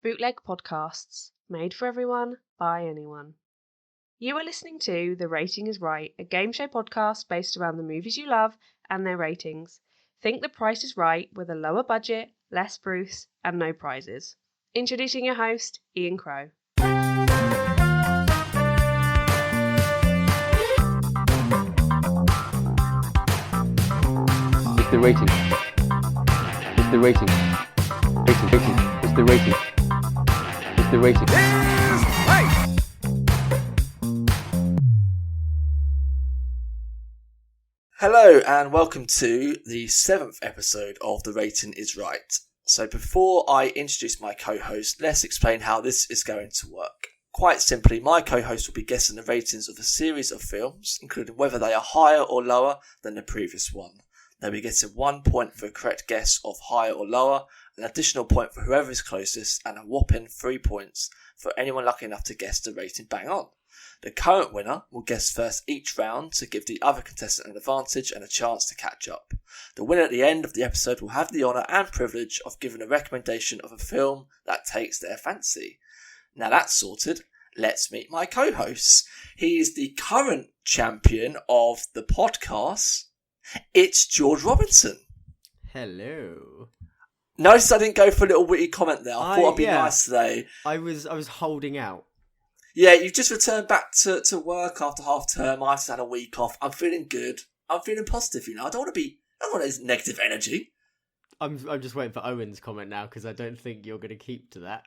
Bootleg podcasts, made for everyone, by anyone. You are listening to The Rating is Right, a game show podcast based around the movies you love and their ratings. Think The Price is Right with a lower budget, less Bruce, and no prizes. Introducing your host, Ian Crow. It's the rating. It's the rating. Rating. It's the rating. It's the rating. Hello and welcome to the 7th episode of The Rating is Right. So before I introduce my co-host, let's explain how this is going to work. Quite simply, my co-host will be guessing the ratings of a series of films, including whether they are higher or lower than the previous one. They'll be getting 1 point for a correct guess of higher or lower, an additional point for whoever is closest, and a whopping 3 points for anyone lucky enough to guess the rating bang on. The current winner will guess first each round to give the other contestant an advantage and a chance to catch up. The winner at the end of the episode will have the honour and privilege of giving a recommendation of a film that takes their fancy. Now that's sorted, let's meet my co-host. He is the current champion of the podcast. It's George Robinson. Hello. Notice I didn't go for a little witty comment there. I thought I'd be nice today. I was holding out. Yeah, you've just returned back to work after half term. I've just had a week off. I'm feeling good. I'm feeling positive, I don't want this negative energy. I'm just waiting for Owen's comment now because I don't think you're going to keep to that.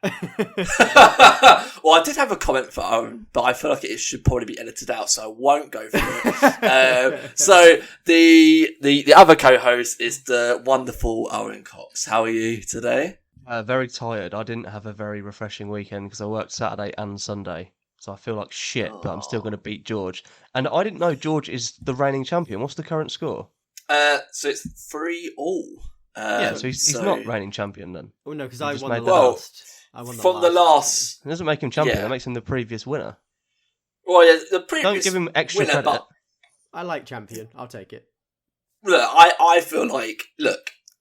Well, I did have a comment for Owen, but I feel like it should probably be edited out, so I won't go for it. So the other co-host is the wonderful Owen Cox. How are you today? Very tired. I didn't have a very refreshing weekend because I worked Saturday and Sunday. So I feel like shit, but I'm still going to beat George. And I didn't know George is the reigning champion. What's the current score? So it's 3-3. So he's not reigning champion then. Oh no, because I won the well, last. I won the last. It doesn't make him champion. Yeah. That makes him the previous winner. Well, yeah, the previous Don't give him extra winner, credit. but I like champion. I'll take it. look, I feel like,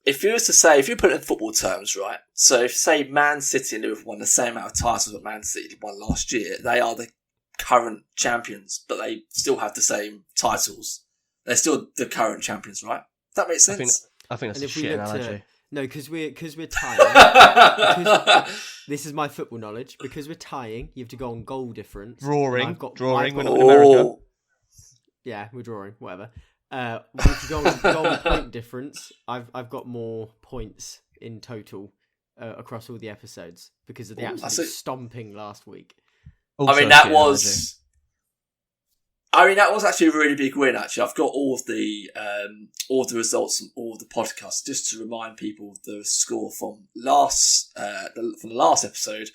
if you put it in football terms, right? So if, say, Man City and Liverpool won the same amount of titles that Man City won last year, they are the current champions, but they still have the same titles. They're still the current champions, right? Does that make sense? I think that's a shit analogy. No, because we're tying. This is my football knowledge. Because we're tying, you have to go on goal difference. Drawing. I've got We're not in America. Yeah, we're drawing. Whatever. If you go on point difference, I've got more points in total across all the episodes because of the absolute stomping last week. Also that was actually a really big win. Actually, I've got all of the results from all of the podcasts just to remind people of the score from the last episode.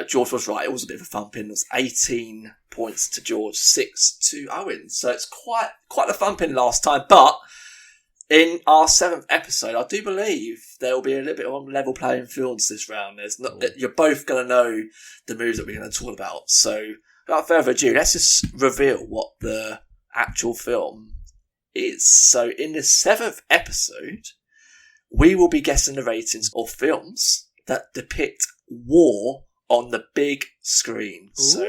George was right. It was a bit of a thumping. It was 18 points to George, 6 to Owen. So it's quite a thumping last time. But in our 7th episode, I do believe there will be a little bit of a level playing field this round. You're both going to know the moves that we're going to talk about. So without further ado, let's just reveal what the actual film is. So in the 7th episode, we will be guessing the ratings of films that depict war on the big screen. Ooh. So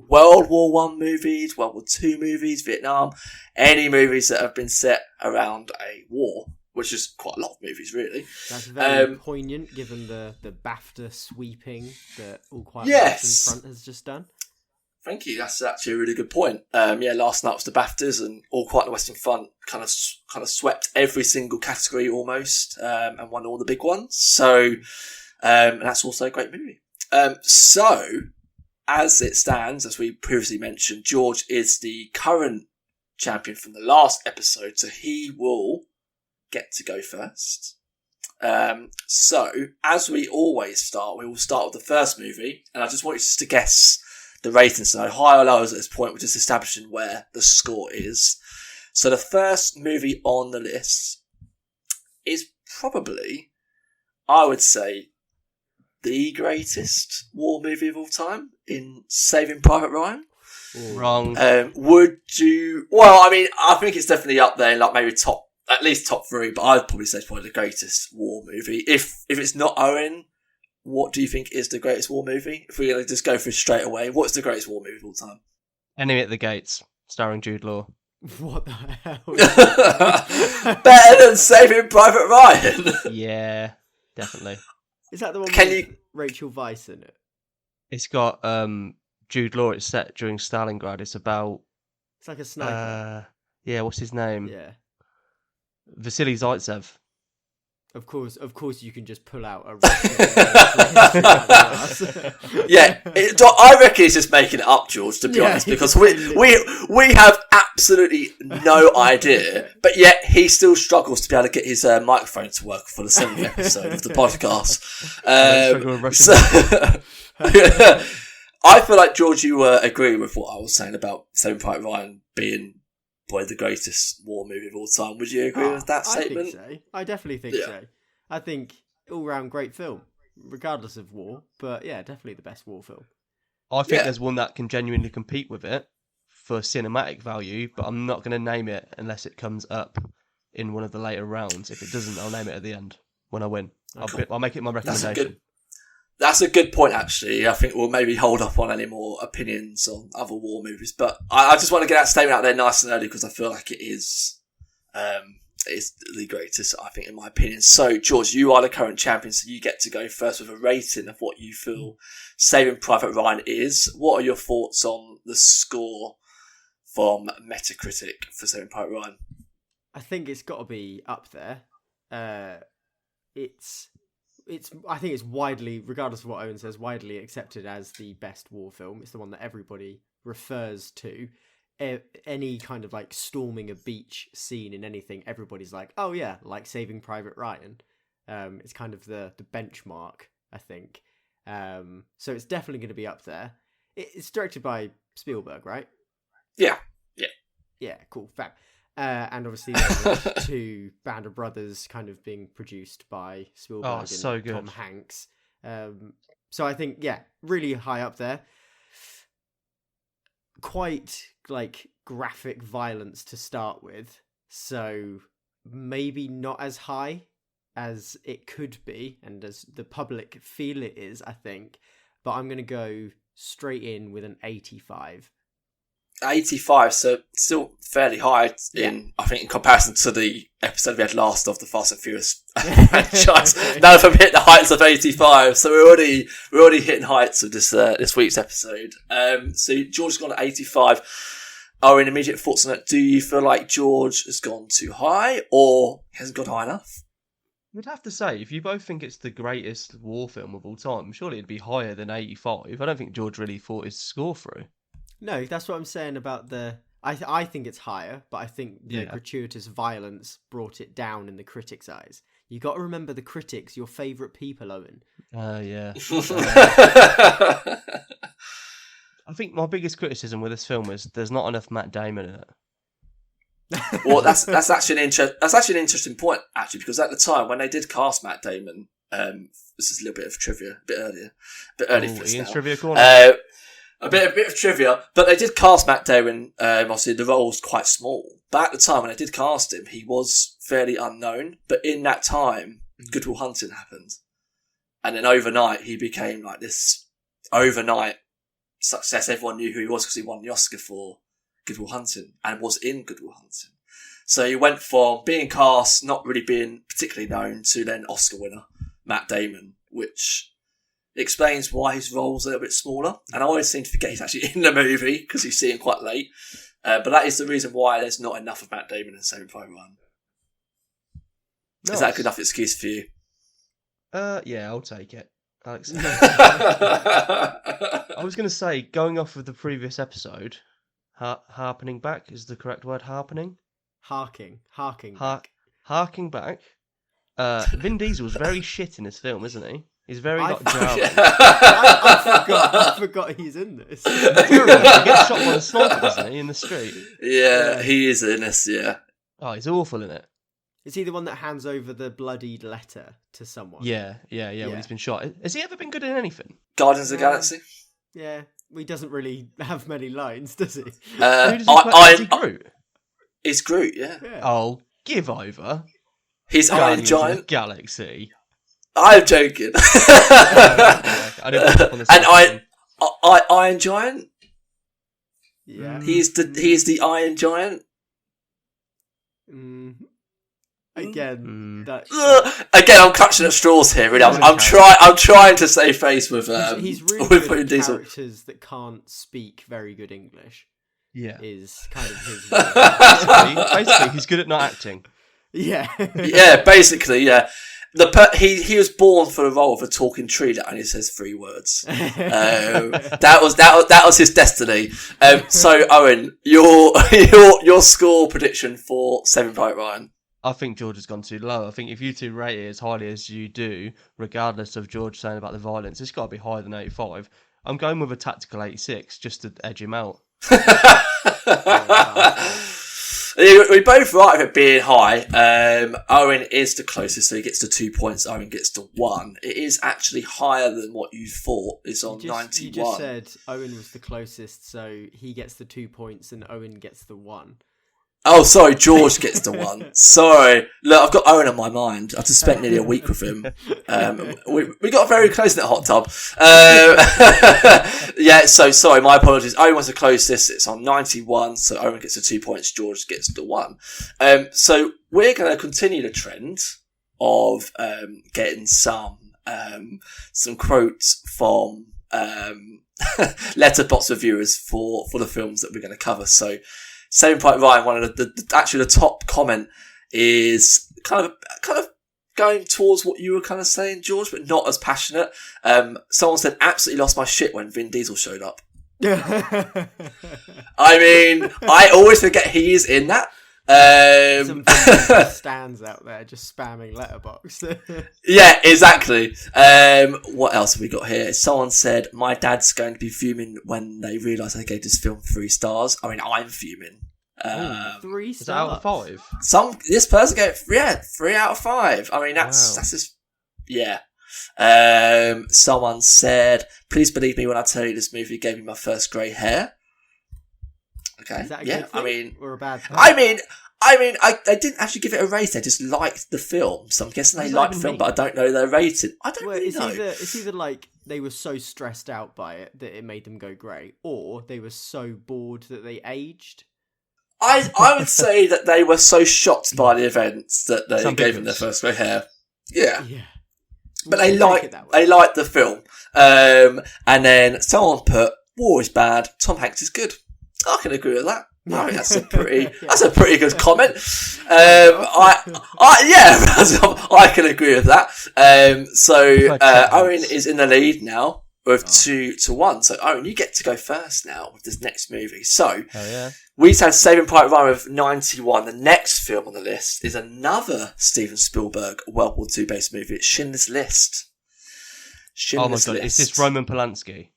World War I movies, World War II movies, Vietnam, any movies that have been set around a war, which is quite a lot of movies, really. That's very poignant, given the BAFTA sweeping that All Quiet on the Western Front has just done. Thank you. That's actually a really good point. Last night was the BAFTAs, and All Quiet on the Western Front kind of swept every single category almost, and won all the big ones. So, and that's also a great movie. So, as it stands, as we previously mentioned, George is the current champion from the last episode, so he will get to go first. So, as we always start, we will start with the first movie, and I just want you just to guess the rating. So, high or low at this point, we're just establishing where the score is. So, the first movie on the list is probably, I would say, the greatest war movie of all time in Saving Private Ryan. Wrong. Would you? Well, I mean, I think it's definitely up there, like maybe at least top 3. But I'd probably say it's probably the greatest war movie. If it's not Owen, what do you think is the greatest war movie? If we're going to just go through straight away, what's the greatest war movie of all time? Enemy at the Gates, starring Jude Law. What the hell? Better than Saving Private Ryan. Yeah, definitely. Is that the one Can with you- Rachel Weisz in it? It's got Jude Law. It's set during Stalingrad. It's about It's like a sniper. yeah, what's his name? Yeah. Vasily Zaitsev. Of course, you can just pull out a Russian Yeah, I reckon he's just making it up, George. To be honest, because we have absolutely no idea, but yet he still struggles to be able to get his microphone to work for the 7th episode of the podcast. I feel like, George, you agree with what I was saying about Saving Private Ryan being probably the greatest war movie of all time. Would you agree with that statement? I think so. I definitely think so. I think all-round great film, regardless of war. But yeah, definitely the best war film. I think there's one that can genuinely compete with it for cinematic value, but I'm not going to name it unless it comes up in one of the later rounds. If it doesn't, I'll name it at the end when I win. I'll make it my recommendation. That's a good point, actually. I think we'll maybe hold up on any more opinions on other war movies, but I just want to get that statement out there nice and early because I feel like it is the greatest, I think, in my opinion. So, George, you are the current champion, so you get to go first with a rating of what you feel Saving Private Ryan is. What are your thoughts on the score from Metacritic for Saving Private Ryan? I think it's got to be up there. I think it's widely, regardless of what Owen says, widely accepted as the best war film. It's the one that everybody refers to. Any kind of like storming a beach scene in anything, everybody's like, oh yeah, like Saving Private Ryan. It's kind of the benchmark, I think. So it's definitely going to be up there. It's directed by Spielberg, right? Yeah. Yeah, cool, fab. And obviously there's two Band of Brothers kind of being produced by Spielberg and Tom Hanks. So I think, really high up there. Quite like graphic violence to start with. So maybe not as high as it could be and as the public feel it is, I think. But I'm going to go straight in with an 85. 85, so still fairly high I think, in comparison to the episode we had last of the Fast and Furious franchise. None of them hit the heights of 85, so we're already hitting heights of this week's episode. So George's gone at 85. Owen, immediate thoughts on it. Do you feel like George has gone too high or hasn't gone high enough? You'd have to say, if you both think it's the greatest war film of all time, surely it'd be higher than 85. I don't think George really thought his score through. No, that's what I'm saying about the... I think it's higher, but I think the gratuitous violence brought it down in the critics' eyes. You got to remember the critics, your favourite people, Owen. Yeah. I think my biggest criticism with this film is there's not enough Matt Damon in it. Well, that's actually an interesting point, actually, because at the time when they did cast Matt Damon, this is a little bit of trivia, a bit early for this Ian's now. Trivia Corner. A bit of trivia, but they did cast Matt Damon. Obviously, the role was quite small, but at the time when they did cast him, he was fairly unknown. But in that time, Good Will Hunting happened, and then overnight he became like this overnight success. Everyone knew who he was because he won the Oscar for Good Will Hunting and was in Good Will Hunting. So he went from being cast, not really being particularly known, to then Oscar winner Matt Damon, which explains why his role's a little bit smaller. And I always seem to forget he's actually in the movie because you see him quite late. But that is the reason why there's not enough of Matt Damon in Saving Private Ryan. Nice. Is that a good enough excuse for you? Yeah, I'll take it. Alex. I was going to say, going off of the previous episode, harpening back is the correct word. Harpening. Harking back. Vin Diesel's very shit in this film, isn't he? He's very jarring. I forgot he's in this. He gets shot by a sniper, doesn't he, in the street? Yeah, he is in this, yeah. Oh, he's awful in it. Is he the one that hands over the bloodied letter to someone? Yeah, when he's been shot. Has he ever been good in anything? Guardians of the Galaxy? Yeah, he doesn't really have many lines, does he? Who does he play? Is he Groot? It's Groot, yeah. Oh, give over. He's Iron Giant. Galaxy. I'm joking. I didn't pick up on the And second one. Iron Giant. Yeah. He is the Iron Giant. Again, that Again, I'm clutching at straws here. Really, I'm trying to save face with he's really with good at Diesel. characters that can't speak very good English. Yeah. Is kind of his. Basically, he's good at not acting. Yeah. Yeah, basically, yeah. He was born for the role of a talking tree that only says 3 words. That was his destiny. So Owen, your score prediction for Saving Private Ryan. I think George has gone too low. I think if you two rate it as highly as you do, regardless of George saying about the violence, it's got to be higher than 85. I'm going with a tactical 86 just to edge him out. We both right with it being high. Owen is the closest, so he gets to 2 points. Owen gets to 1. It is actually higher than what you thought. It's on 91. You just said Owen was the closest, so he gets the 2 points and Owen gets the 1. Oh, sorry, George gets the 1. Sorry. Look, I've got Owen on my mind. I've just spent nearly a week with him. We got very close in that hot tub. Yeah, so sorry, my apologies. Owen was the closest. It's on 91, so Owen gets the 2 points, George gets the 1. So we're going to continue the trend of getting some quotes from letterbox reviewers for the films that we're going to cover. So Saving Private Ryan, one of the top comment is kind of going towards what you were kind of saying, George, but not as passionate. Someone said, absolutely lost my shit when Vin Diesel showed up. I mean, I always forget he is in that. Some stands out there just spamming letterbox. Yeah, exactly. What else have we got here? Someone said, my dad's going to be fuming when they realise I gave this film 3 stars. I mean, I'm fuming. 3 stars? Is that out of 5? This person gave 3 out of 5. I mean, that's just, yeah. Someone said, please believe me when I tell you this movie gave me my first grey hair. Okay. Is that a good thing or a bad thing? I mean, I didn't actually give it a rating. I just liked the film, so I'm guessing they liked the film, but I don't know their rating. I don't really know. It's either like they were so stressed out by it that it made them go grey, or they were so bored that they aged. I would say that they were so shocked by the events that they gave them their first grey hair. Yeah. But they liked the film. And then someone put, war is bad, Tom Hanks is good. I can agree with that. I think that's a pretty good comment. I can agree with that. So Owen is in the lead now with 2-1. So Owen, you get to go first now with this next movie. So we had Saving Private Ryan with 91. The next film on the list is another Steven Spielberg World War II based movie. It's Schindler's List. Oh my god, is this Roman Polanski?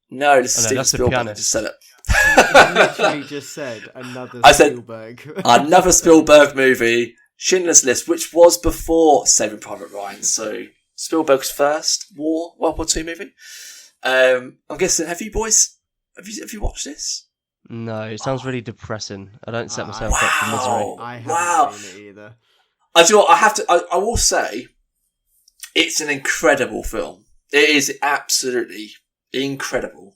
No, this is Steven Spielberg. I just said it. You literally just said another Spielberg. Another Spielberg movie, Schindler's List, which was before Saving Private Ryan. So Spielberg's first World War II movie. I'm guessing, have you boys, have you watched this? No, it sounds really depressing. I don't set myself up for misery. I haven't seen it either. I do. I will say, it's an incredible film. It is absolutely incredible.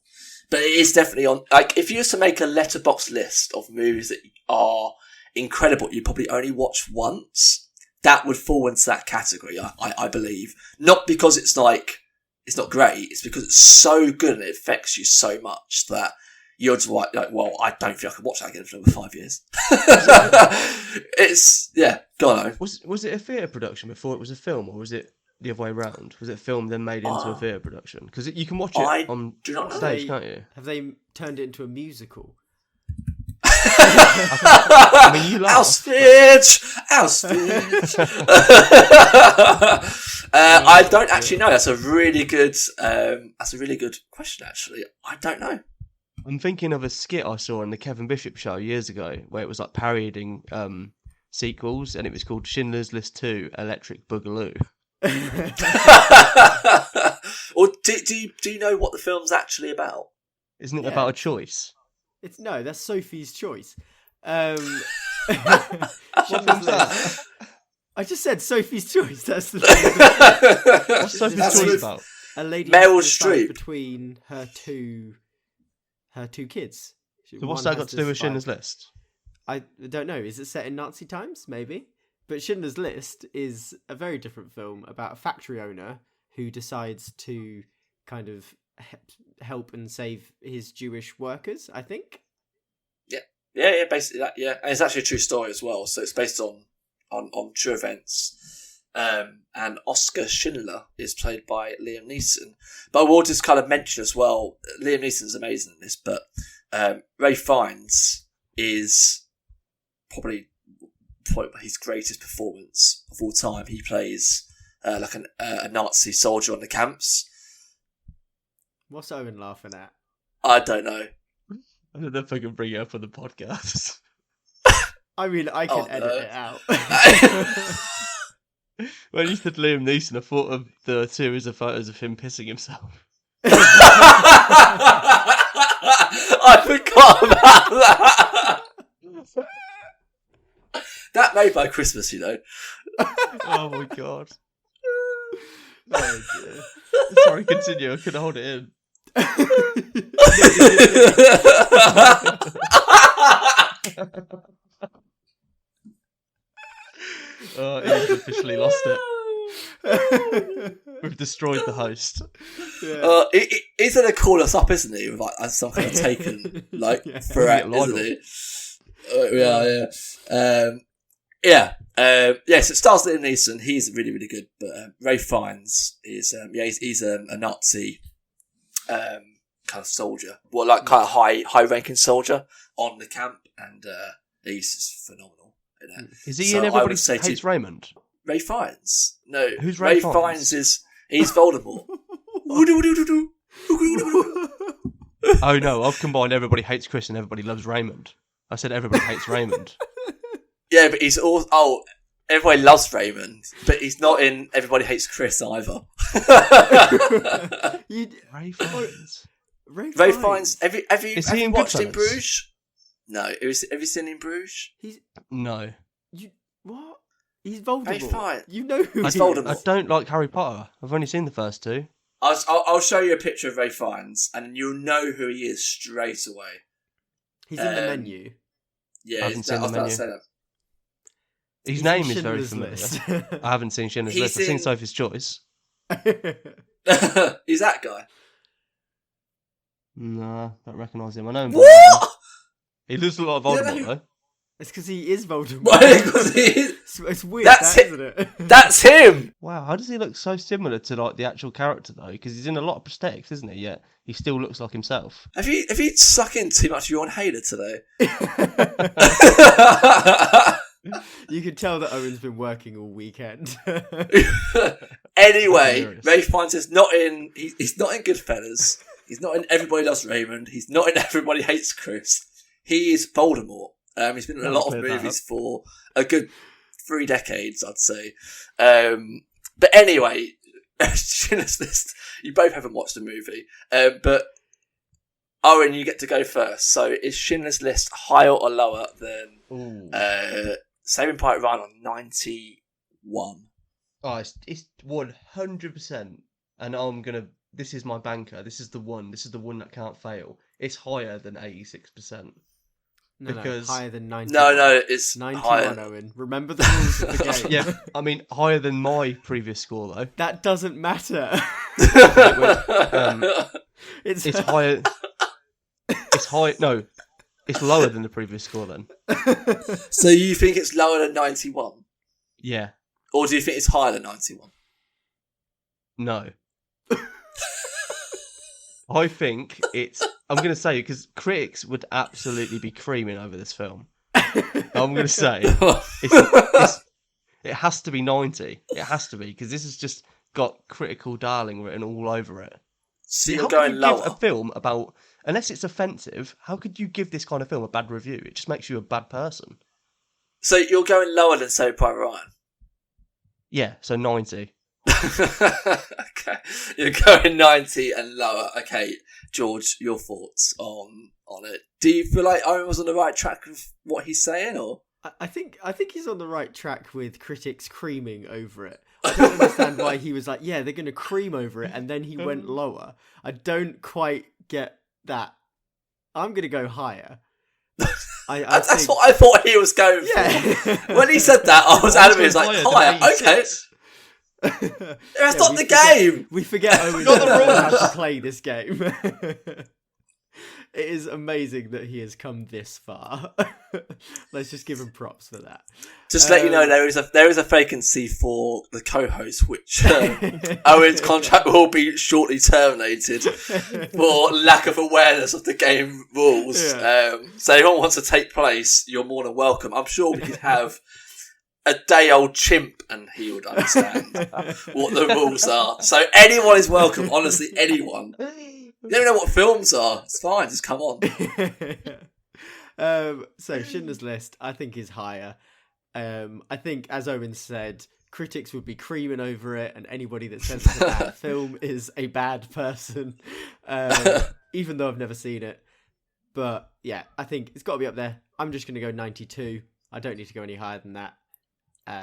But it is definitely on, like, if you used to make a letterbox list of movies that are incredible, you probably only watch once, that would fall into that category, I believe. Not because it's not great, it's because it's so good and it affects you so much that you're just like, well, I don't think I can watch that again for another 5 years. Go on. Was it a theatre production before it was a film, or was it the other way around? Was it filmed then made into a theatre production? Because you can watch it on stage, can't you? Have they turned it into a musical? I mean, you laugh. Auschwitz. I don't actually know. That's a really good question. Actually, I don't know. I'm thinking of a skit I saw on the Kevin Bishop show years ago, where it was like parodying sequels, and it was called Schindler's List 2: Electric Boogaloo. Or do you know what the film's actually about? Isn't it about a choice? That's Sophie's Choice. I just said Sophie's Choice. That's the thing. What's Sophie's Choice about? A lady Meryl has to decide Streep. between her two kids. So what's that got to do with Schindler's List? I don't know. Is it set in Nazi times? Maybe. But Schindler's List is a very different film about a factory owner who decides to kind of help and save his Jewish workers, I think. Yeah, basically that. Yeah, and it's actually a true story as well. So it's based on true events. And Oscar Schindler is played by Liam Neeson. But I will just kind of mention as well, Liam Neeson's amazing in this, but Ray Fiennes is probably his greatest performance of all time. He plays like a Nazi soldier on the camps. What's Owen laughing at? I don't know. I don't know if I can bring it up on the podcast. I mean, I can edit it out. When you said Liam Neeson, I thought of the series of photos of him pissing himself. I forgot about that. That made by Christmas, you know. Oh my god. Oh dear. Sorry, continue. I couldn't hold it in. He's officially lost it. We've destroyed the host. Yeah. He's going to call us up, isn't he? With like some kind of taken threat, isn't he? Yes, it stars Liam Neeson. He's really, really good. But Ray Fiennes is, he's a Nazi kind of soldier. Well, like kind of high-ranking soldier on the camp, and he's just phenomenal. You know? Is he in Everybody Hates Raymond? Ray Fiennes? No. Who's Ray Fiennes? Fiennes he's Voldemort. Oh no, I've combined Everybody Hates Chris and Everybody Loves Raymond. I said Everybody Hates Raymond. Yeah, but he's all... Oh, everybody loves Raymond, but he's not in Everybody Hates Chris either. Ray Fiennes. Ray Fiennes. Have you watched Goodfellas? In Bruges? No. Have you seen In Bruges? No. What? He's Voldemort. Ray Fiennes. You know who He's he Voldemort. I don't like Harry Potter. I've only seen the first two. I'll show you a picture of Ray Fiennes, and you'll know who he is straight away. He's in the menu. Yeah, I haven't seen the menu. His He's name in is very Schindler's familiar. List. I haven't seen Schindler's List. I've seen Sophie's Choice. He's that guy. No, don't recognise him. I know him. What? He looks a lot of Voldemort though. It's because he is Voldemort. It's weird, isn't it? That's him. Wow, how does he look so similar to like the actual character though? Because he's in a lot of prosthetics, isn't he? Yet he still looks like himself. Have you sucked in too much of your own hater today? You can tell that Owen's been working all weekend. Anyway, Ray Fiennes is not in. He's not in Goodfellas. He's not in Everybody Loves Raymond. He's not in Everybody Hates Chris. He is Voldemort. He's been in a lot of movies for a good 3 decades, I'd say. But anyway, Schindler's List. You both haven't watched the movie, but Owen, you get to go first. So, is Schindler's List higher or lower than Saving Private Ryan on 91? Oh, it's 100%. And I'm gonna. This is my banker. This is the one. This is the one that can't fail. It's higher than 86%. No, higher than 91. No, it's 91, higher. Owen. Remember the rules of the game. Yeah, I mean higher than my previous score though. That doesn't matter. It's higher. It's high. No, it's lower than the previous score then. So you think it's lower than 91? Yeah. Or do you think it's higher than 91? No. I think it's... I'm going to say, because critics would absolutely be creaming over this film. I'm going to say it has to be 90. It has to be, because this has just got critical darling written all over it. So you're how going could you lower? Give a film about... Unless it's offensive, how could you give this kind of film a bad review? It just makes you a bad person. So you're going lower than Saving Private Ryan? Yeah, so 90. Okay. You're going 90 and lower. Okay, George, your thoughts on it. Do you feel like Owen was on the right track of what he's saying, or? I think he's on the right track with critics creaming over it. I don't understand why he was like, yeah, they're going to cream over it, and then he went lower. I don't quite get that. I'm going to go higher. That's what I thought he was going for. When he said that, I was adamant. He was like, higher, okay. That's not the game. We forget Owen how to play this game. It is amazing that he has come this far. Let's just give him props for that. Just let you know, there is a vacancy for the co-host, which Owen's contract will be shortly terminated for lack of awareness of the game rules. Yeah. So if anyone wants to take place, you're more than welcome. I'm sure we could have a day-old chimp and he would understand what the rules are. So anyone is welcome, honestly, anyone. You don't know what films are. It's fine, just come on. So Schindler's List, I think, is higher. I think, as Owen said, critics would be creaming over it, and anybody that says it's a bad film is a bad person, even though I've never seen it. But yeah, I think it's got to be up there. I'm just going to go 92. I don't need to go any higher than that.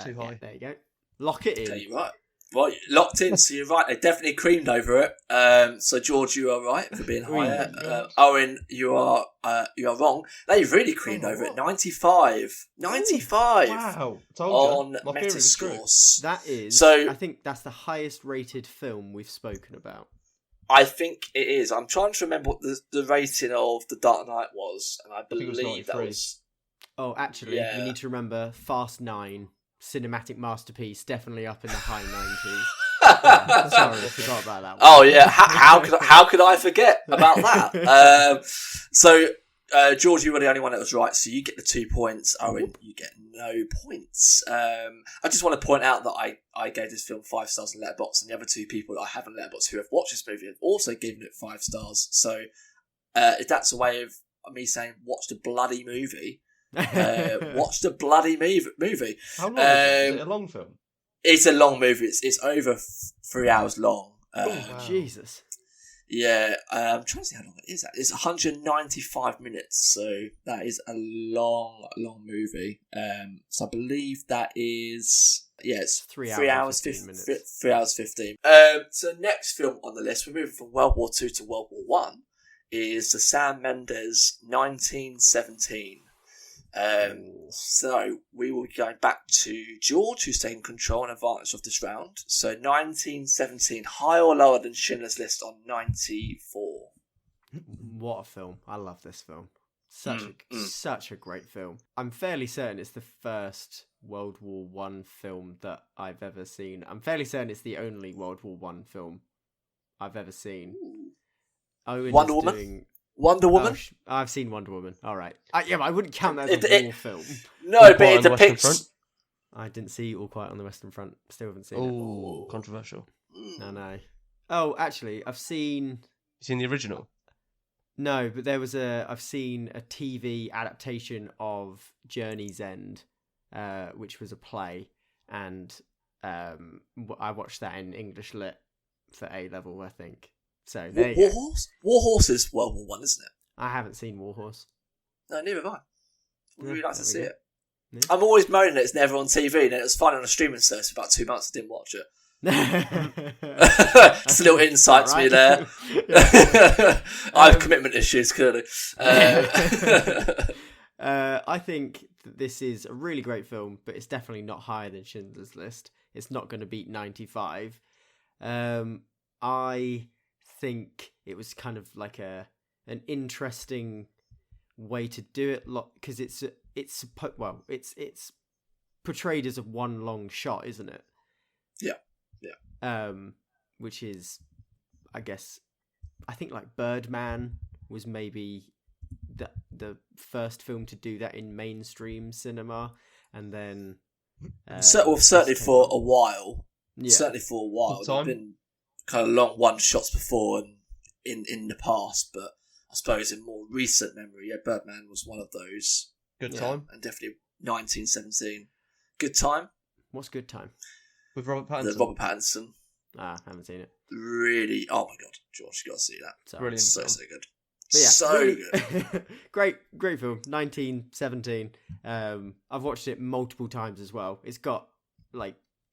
Too high. Yeah, there you go. Lock it in. Okay, right. Well, locked in, so you're right. They definitely creamed over it. So George, you are right for being higher. Owen, you are wrong. They've really creamed over it. 95. 95. Wow. On Metascore. That is. So I think that's the highest rated film we've spoken about. I think it is. I'm trying to remember what the rating of The Dark Knight was, and I believe that was. Oh, actually, we need to remember Fast 9. Cinematic masterpiece, definitely up in the high 90s. Sorry, I forgot about that one. Oh yeah, how could I forget about that? So George, you were the only one that was right, so you get the 2 points. Owen, you get no points. I just want to point out that I gave this film 5 stars on Letterboxd, and the other 2 people that I have on Letterboxd who have watched this movie have also given it 5 stars. So if that's a way of me saying watch the bloody movie. Watch the bloody movie. How long is it? Is it a long film? It's a long movie. It's over 3 hours long. Wow. Jesus. Yeah, I'm trying to see how long it is. It's 195 minutes, so that is a long movie. So I believe that is it's 3 hours 15 minutes. 3 hours 15. So next film on the list, we're moving from World War II to World War One, is the Sam Mendes 1917. So we will be going back to George, who's taking control and advantage of this round. So 1917, higher or lower than Schindler's List on 94? What a film. I love this film. Such a great film. I'm fairly certain it's the first World War One film that I've ever seen. I'm fairly certain it's the only World War One film I've ever seen. Wonder Woman? Wonder Woman? I've seen Wonder Woman. All right. But I wouldn't count that as a war film. No, but it depicts... I didn't see All Quiet on the Western Front. Still haven't seen it. Oh, controversial. No. Oh, actually, I've seen... You seen the original? No, but I've seen a TV adaptation of Journey's End, which was a play, and I watched that in English Lit for A-level, I think. So there you go. War Horse is World War One, isn't it? I haven't seen War Horse. No, neither have I. Would really like to see it. Yeah. I'm always moaning that it's never on TV, and it was fine on a streaming service for about 2 months. I didn't watch it. Just a little insight to me there. I have commitment issues, clearly. I think that this is a really great film, but it's definitely not higher than Schindler's List. It's not going to beat 95. I think it was kind of like an interesting way to do it, because it's portrayed as a one long shot, isn't it? Yeah. Which is, I guess, I think like Birdman was maybe the first film to do that in mainstream cinema, and then certainly for a while. Yeah. Certainly for a while. There've been kind of long one shots before and in the past, but I suppose in more recent memory, Birdman was one of those. Good Time. And definitely 1917. Good Time. What's Good Time? With Robert Pattinson. Robert Pattinson. I haven't seen it. Really, oh my god, George, you got to see that. Brilliant. So good. But yeah, So really, good. great film, 1917. I've watched it multiple times as well. It's got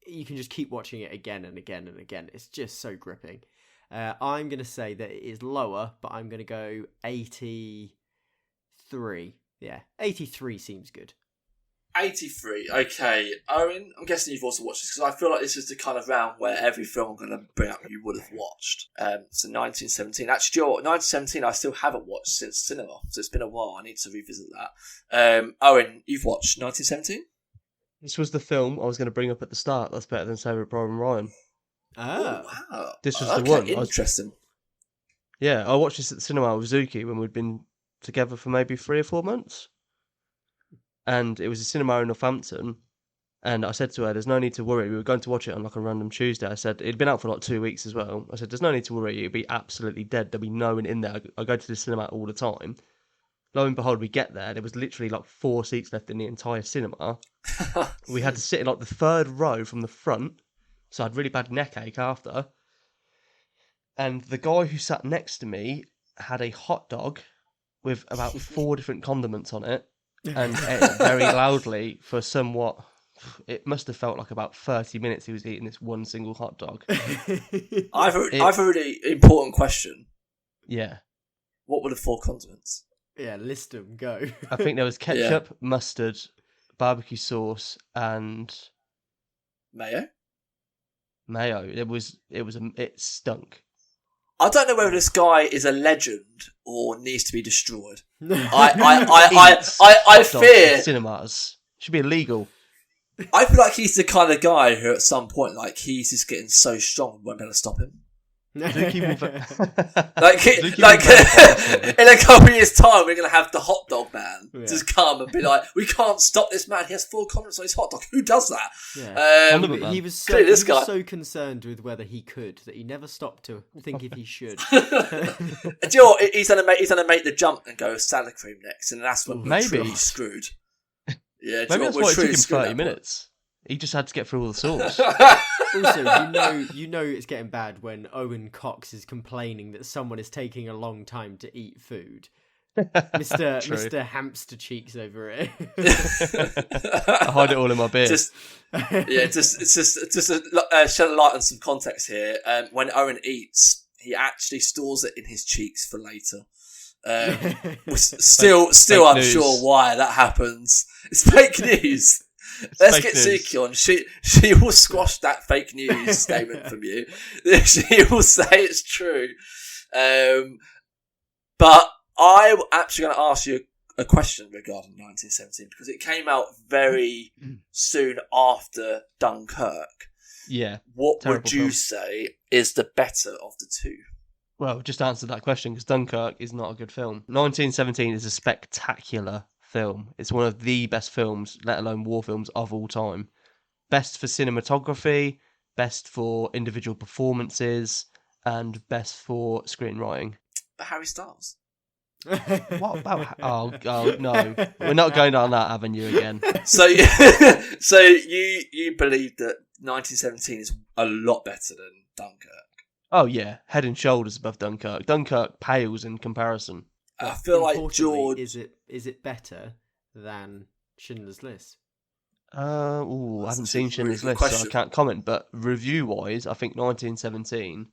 you can just keep watching it again and again and again. It's just so gripping. I'm gonna say that it is lower, but I'm gonna go 83. Yeah, 83 seems good. 83. Okay, Owen, I'm guessing you've also watched this because I feel like this is the kind of round where every film I'm going to bring up you would have watched. So 1917. Actually, 1917 I still haven't watched since cinema, so it's been a while. I need to revisit that. Owen, you've watched 1917? This was the film I was going to bring up at the start. That's better than Saving Private Ryan. Oh, wow. This was the one. Interesting. I watched this at the cinema with Zuki when we'd been together for maybe 3 or 4 months. And it was a cinema in Northampton. And I said to her, there's no need to worry. We were going to watch it on like a random Tuesday. I said, it'd been out for like 2 weeks as well. I said, there's no need to worry. It'd be absolutely dead. There'll be no one in there. I go to the cinema all the time. Lo and behold, we get there. There was literally like 4 seats left in the entire cinema. We had to sit in like the 3rd row from the front. So I had really bad neck ache after. And the guy who sat next to me had a hot dog with about 4 different condiments on it. And ate it very loudly for somewhat... It must have felt like about 30 minutes he was eating this one single hot dog. I've a really important question. Yeah. What were the 4 condiments? Yeah, list them, go. I think there was ketchup, mustard, barbecue sauce, and... Mayo? Mayo. It stunk. I don't know whether this guy is a legend or needs to be destroyed. I fear cinemas should be illegal. I feel like he's the kind of guy who, at some point, like he's just getting so strong, we won't be able to stop him. Like in a couple of years' time, we're going to have the hot dog man just come and be like, "We can't stop this man. He has 4 condiments on his hot dog. Who does that?" Yeah. He was so concerned with whether he could that he never stopped to think if he should. Do you know what? He's going to make the jump and go salad cream next, and that's when we're truly screwed. Yeah, maybe that's why it took him 30 minutes. He just had to get through all the sauce. Also, you know it's getting bad when Owen Cox is complaining that someone is taking a long time to eat food. Mr. Hamster Cheeks over it. I hide it all in my beard. Just to shed a light on some context here. When Owen eats, he actually stores it in his cheeks for later. Still unsure why that happens. It's fake news. Let's get Suki on. She will squash that fake news statement from you. She will say it's true. But I'm actually going to ask you a question regarding 1917 because it came out very soon after Dunkirk. Yeah. What would you say is the better of the two? Well, just answer that question because Dunkirk is not a good film. 1917 is a spectacular film. It's one of the best films, let alone war films, of all time. Best for cinematography, best for individual performances, and best for screenwriting. But Harry Styles. What about? Oh no, we're not going down that avenue again. So you believe that 1917 is a lot better than Dunkirk? Oh yeah, head and shoulders above Dunkirk. Dunkirk pales in comparison. I feel like George. Is it better than Schindler's List? I haven't seen Schindler's List, so I can't comment. But review-wise, I think 1917.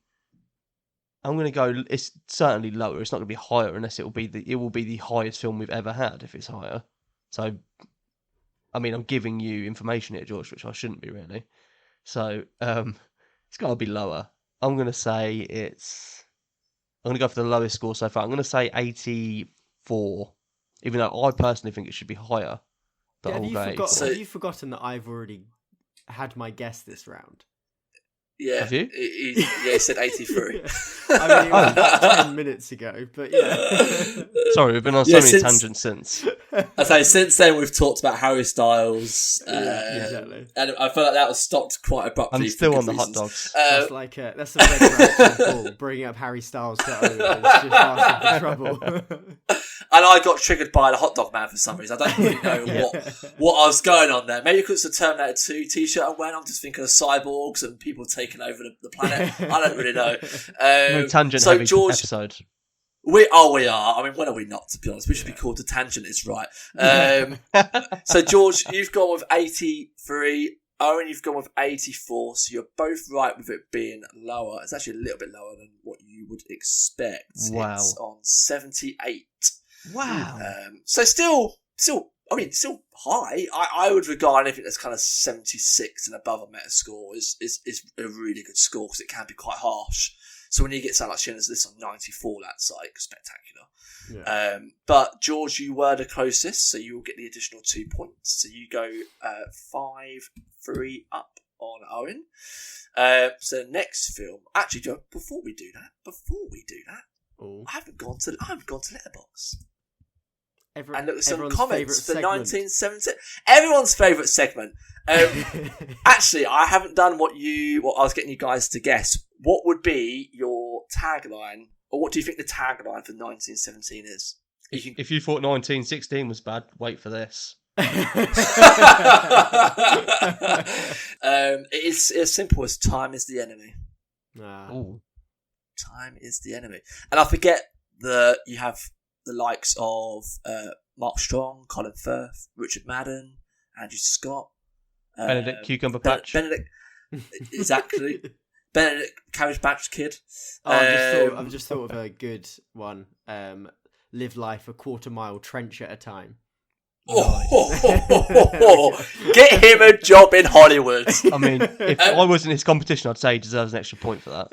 I'm going to go. It's certainly lower. It's not going to be higher unless it will be the highest film we've ever had. If it's higher, so I mean, I'm giving you information here, George, which I shouldn't be really. So it's got to be lower. I'm going to say I'm going to go for the lowest score so far. I'm going to say 84, even though I personally think it should be higher. But have you forgotten that I've already had my guess this round? Yeah, have you? He said 83. I mean, it was about 10 minutes ago, but yeah. Sorry, we've been on so many tangents since. I say since then we've talked about Harry Styles, exactly. And I feel like that was stopped quite abruptly. I'm still on the hot dogs. That's like that's a red ball. Bringing up Harry Styles to Owen is just asking for trouble. And I got triggered by the hot dog man for some reason. I don't really know what I was going on there. Maybe because it's a Terminator 2 t-shirt I'm wearing. I'm just thinking of cyborgs and people taking over the planet. I don't really know. Tangent heavy George, episode. We are. I mean, when are we not, to be honest? We should be called The Tangent is Right. So, George, you've gone with 83. Owen, you've gone with 84. So you're both right with it being lower. It's actually a little bit lower than what you would expect. Wow. It's on 78. Wow. So still high. I would regard anything that's kind of 76 and above a Metascore is a really good score because it can be quite harsh. So when you get something like Schindler's List on 94, that's like spectacular. Yeah. But George, you were the closest, so you will get the additional 2 points. So you go 5-3 up on Owen. So next film, actually, Joe, before we do that, I haven't gone to Letterboxd. And look at some comments for 1970. Everyone's favourite segment. Actually, I haven't done what I was getting you guys to guess. What would be your tagline, or what do you think the tagline for 1917 is? If you thought 1916 was bad, wait for this. It is as simple as time is the enemy. Time is the enemy. And I forget you have the likes of Mark Strong, Colin Firth, Richard Madden, Andrew Scott, Benedict Cucumber Patch. Benedict, exactly. Benedict Cabbage Patch Kid. I've just thought of a good one. Live life a quarter-mile trench at a time. Get him a job in Hollywood. I mean, if I was in his competition, I'd say he deserves an extra point for that.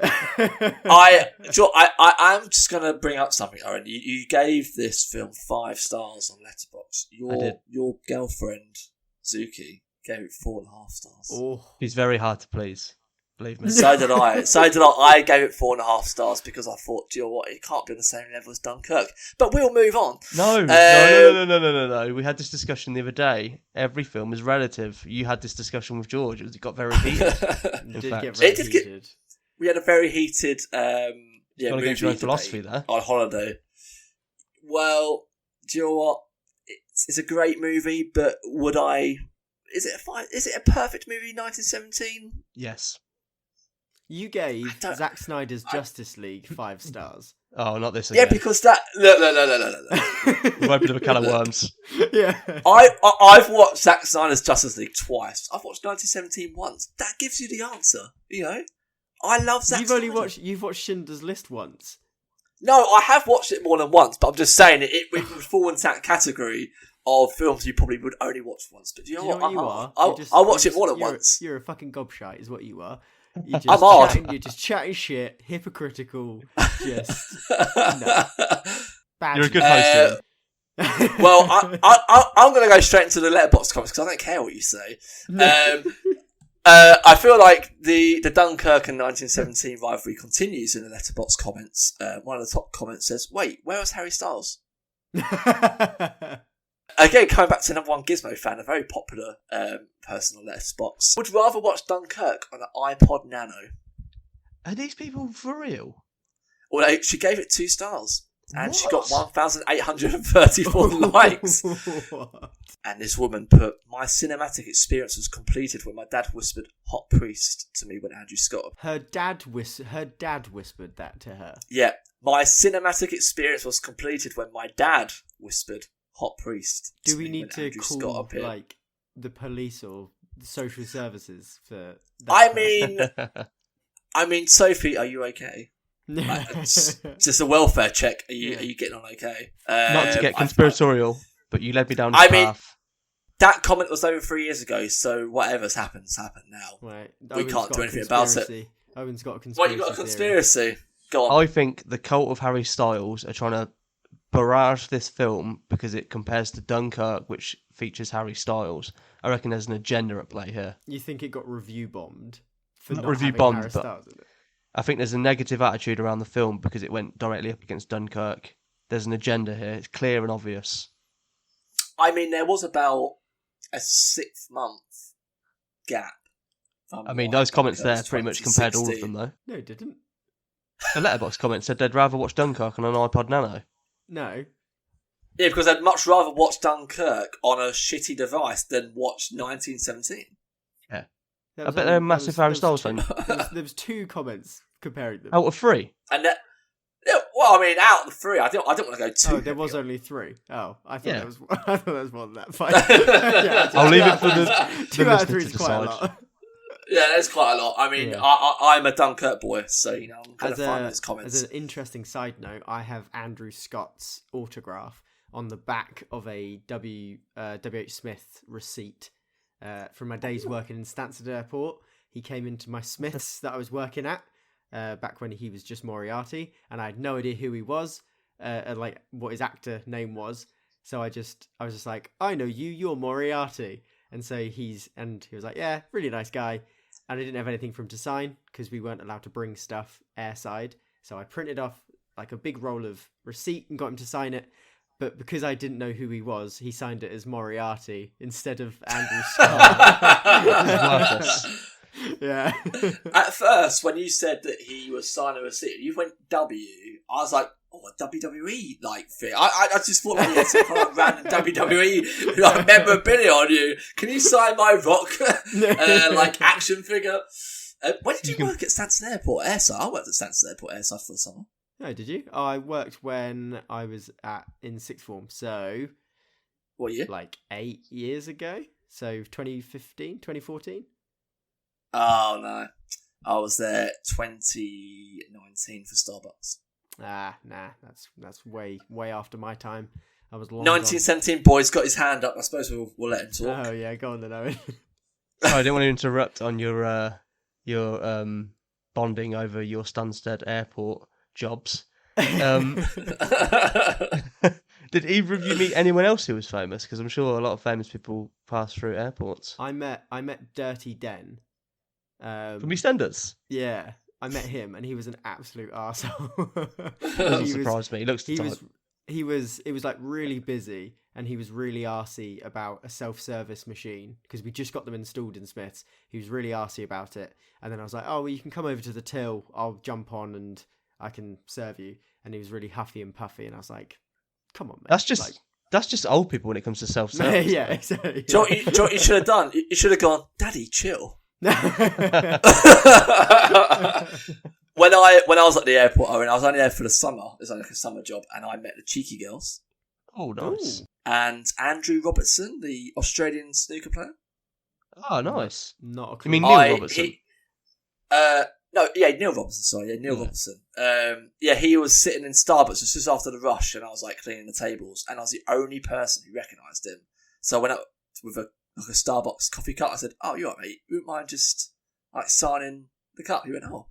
I'm just going to bring up something, Owen. You gave this film 5 stars on Letterboxd. Your girlfriend, Zuki, gave it 4.5 stars. He's very hard to please. Believe me. So did I. I gave it 4.5 stars because I thought, do you know what? It can't be on the same level as Dunkirk. But we'll move on. No. We had this discussion the other day. Every film is relative. You had this discussion with George. It got very heated. We had a very heated movie philosophy there on holiday. Well, do you know what? It's a great movie, but is it a perfect movie? 1917? Yes. You gave Zack Snyder's Justice League 5 stars. Oh, not this again. Yeah, because that... No. We've opened up a can of worms. Yeah. I've watched Zack Snyder's Justice League twice. I've watched 1917 once. That gives you the answer, you know? I love Zack Snyder. You've watched Schindler's List once. No, I have watched it more than once, but I'm just saying it would fall into that category of films you probably would only watch once. But do you know what? I'll watch it more than once. You're a fucking gobshite, is what you are. You're just chatting shit, hypocritical, just... No. You're a good host, Well, I'm going to go straight into the Letterboxd comments because I don't care what you say. I feel like the Dunkirk and 1917 rivalry continues in the Letterboxd comments. One of the top comments says, "Wait, where was Harry Styles?" Again, coming back to number one Gizmo fan, a very popular person on Letterboxd. Would rather watch Dunkirk on an iPod Nano. Are these people for real? Well, she gave it 2 stars. And she got 1,834 likes. And this woman put, "My cinematic experience was completed when my dad whispered 'hot priest' to me when Andrew Scott." Her dad whispered that to her. Yeah. "My cinematic experience was completed when my dad whispered 'hot priest.'" Do we need to call like the police or the social services for that? I mean, Sophie, are you okay? Just a welfare check. Are you getting on okay? Not to get conspiratorial, but you led me down this path. That comment was over 3 years ago, so whatever's happened now. Right. We can't do anything about it. Owen's got a conspiracy. What, you got a conspiracy? Go on. I think the cult of Harry Styles are trying to barrage this film because it compares to Dunkirk, which features Harry Styles. I reckon there's an agenda at play here. You think it got review bombed? Not review bombed, but I think there's a negative attitude around the film because it went directly up against Dunkirk. There's an agenda here. It's clear and obvious. I mean, there was about a 6-month gap. I mean, those comments there pretty much compared all of them, though. No, it didn't. The Letterboxd comment said they'd rather watch Dunkirk on an iPod Nano. No. Yeah, because I'd much rather watch Dunkirk on a shitty device than watch 1917. Yeah. I bet they're a massive Harry Styles fan. There was 2 comments comparing them. Out of 3? And Well, I mean, out of the 3, I don't want to go too. Oh, there was only 3. Oh, I thought there was. I thought there was more than that. Fine. I'll leave it for the 2 out of 3 listener is to quite a decide. lot. Yeah, there's quite a lot. I mean, Yeah. I'm a Dunkirk boy, so I'm going to find those comments. As an interesting side note, I have Andrew Scott's autograph on the back of a W.H. Smith receipt from my days working in Stansted Airport. He came into my Smiths that I was working at back when he was just Moriarty, and I had no idea who he was, like what his actor name was. So I was just like, I know you, you're Moriarty. And so he was like, yeah, really nice guy. And I didn't have anything for him to sign because we weren't allowed to bring stuff airside. So I printed off like a big roll of receipt and got him to sign it. But because I didn't know who he was, he signed it as Moriarty instead of Andrew Scott. Yeah. At first, when you said that he was signing a receipt, you went W. I was like, oh, a WWE like thing. I just thought like, you had some kind of random WWE like memorabilia on you. Can you sign my Rock like action figure? When did you work at Stansted Airport Airside? I worked at Stansted Airport Airside for the summer. Oh, did you? Oh, I worked when I was in sixth form. So, what year? Like 8 years ago. So 2015, 2014. Oh no, I was there 2019 for Starbucks. Nah, that's way after my time. I was long 1917 boy's got his hand up. I suppose we'll let him talk. Oh yeah, go on then, Owen. Oh, I didn't want to interrupt on your bonding over your Stansted Airport jobs. Did either of you meet anyone else who was famous? Because I'm sure a lot of famous people pass through airports. I met Dirty Den. From EastEnders? Yeah, I met him, and he was an absolute arsehole. Doesn't surprise me. He looks the type. It was like really busy, and he was really arsey about a self-service machine because we just got them installed in Smiths. He was really arsey about it, and then I was like, "Oh, well, you can come over to the till. I'll jump on and I can serve you." And he was really huffy and puffy, and I was like, "Come on, man." That's just old people when it comes to self-service. Yeah, exactly. Do you know what you should have done? You should have gone, Daddy, chill. when I was at the airport, I was only there for the summer. It was like a summer job, and I met the Cheeky Girls. Oh, nice. And Andrew Robertson, the Australian snooker player. Oh, nice. Not a clue. You mean Neil Robertson? Neil Robertson. Sorry, Neil Robertson. He was sitting in Starbucks just after the rush, and I was like cleaning the tables, and I was the only person who recognised him. So I went up with a Starbucks coffee cup. I said, "Oh, you're right, mate. You wouldn't mind just like signing the cup?" He went, "Oh."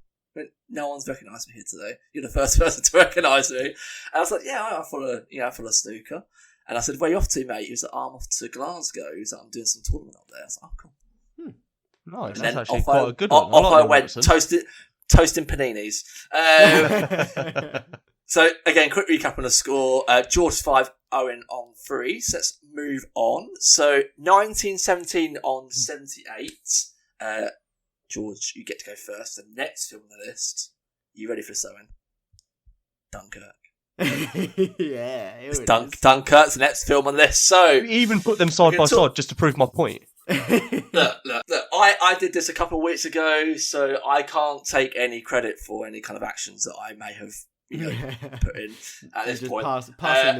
No one's recognised me here today. You're the first person to recognise me. And I was like, "Yeah, I follow snooker." And I said, "Where are you off to, mate?" He was like, "I'm off to Glasgow." He was like, "I'm doing some tournament up there." I was like, "Oh, cool." Nice. And That's then actually quite a good one. Off I went, toasting paninis. So, again, quick recap on the score. George 5, Owen on 3. So, let's move on. So, 1917 on 78. George, you get to go first. The next film on the list. You ready for this, Owen? Dunkirk. Yeah. Dunkirk's the next film on the list. So, you even put them side by side just to prove my point. Look. I did this a couple of weeks ago, so I can't take any credit for any kind of actions that I may have put in at this point. Passing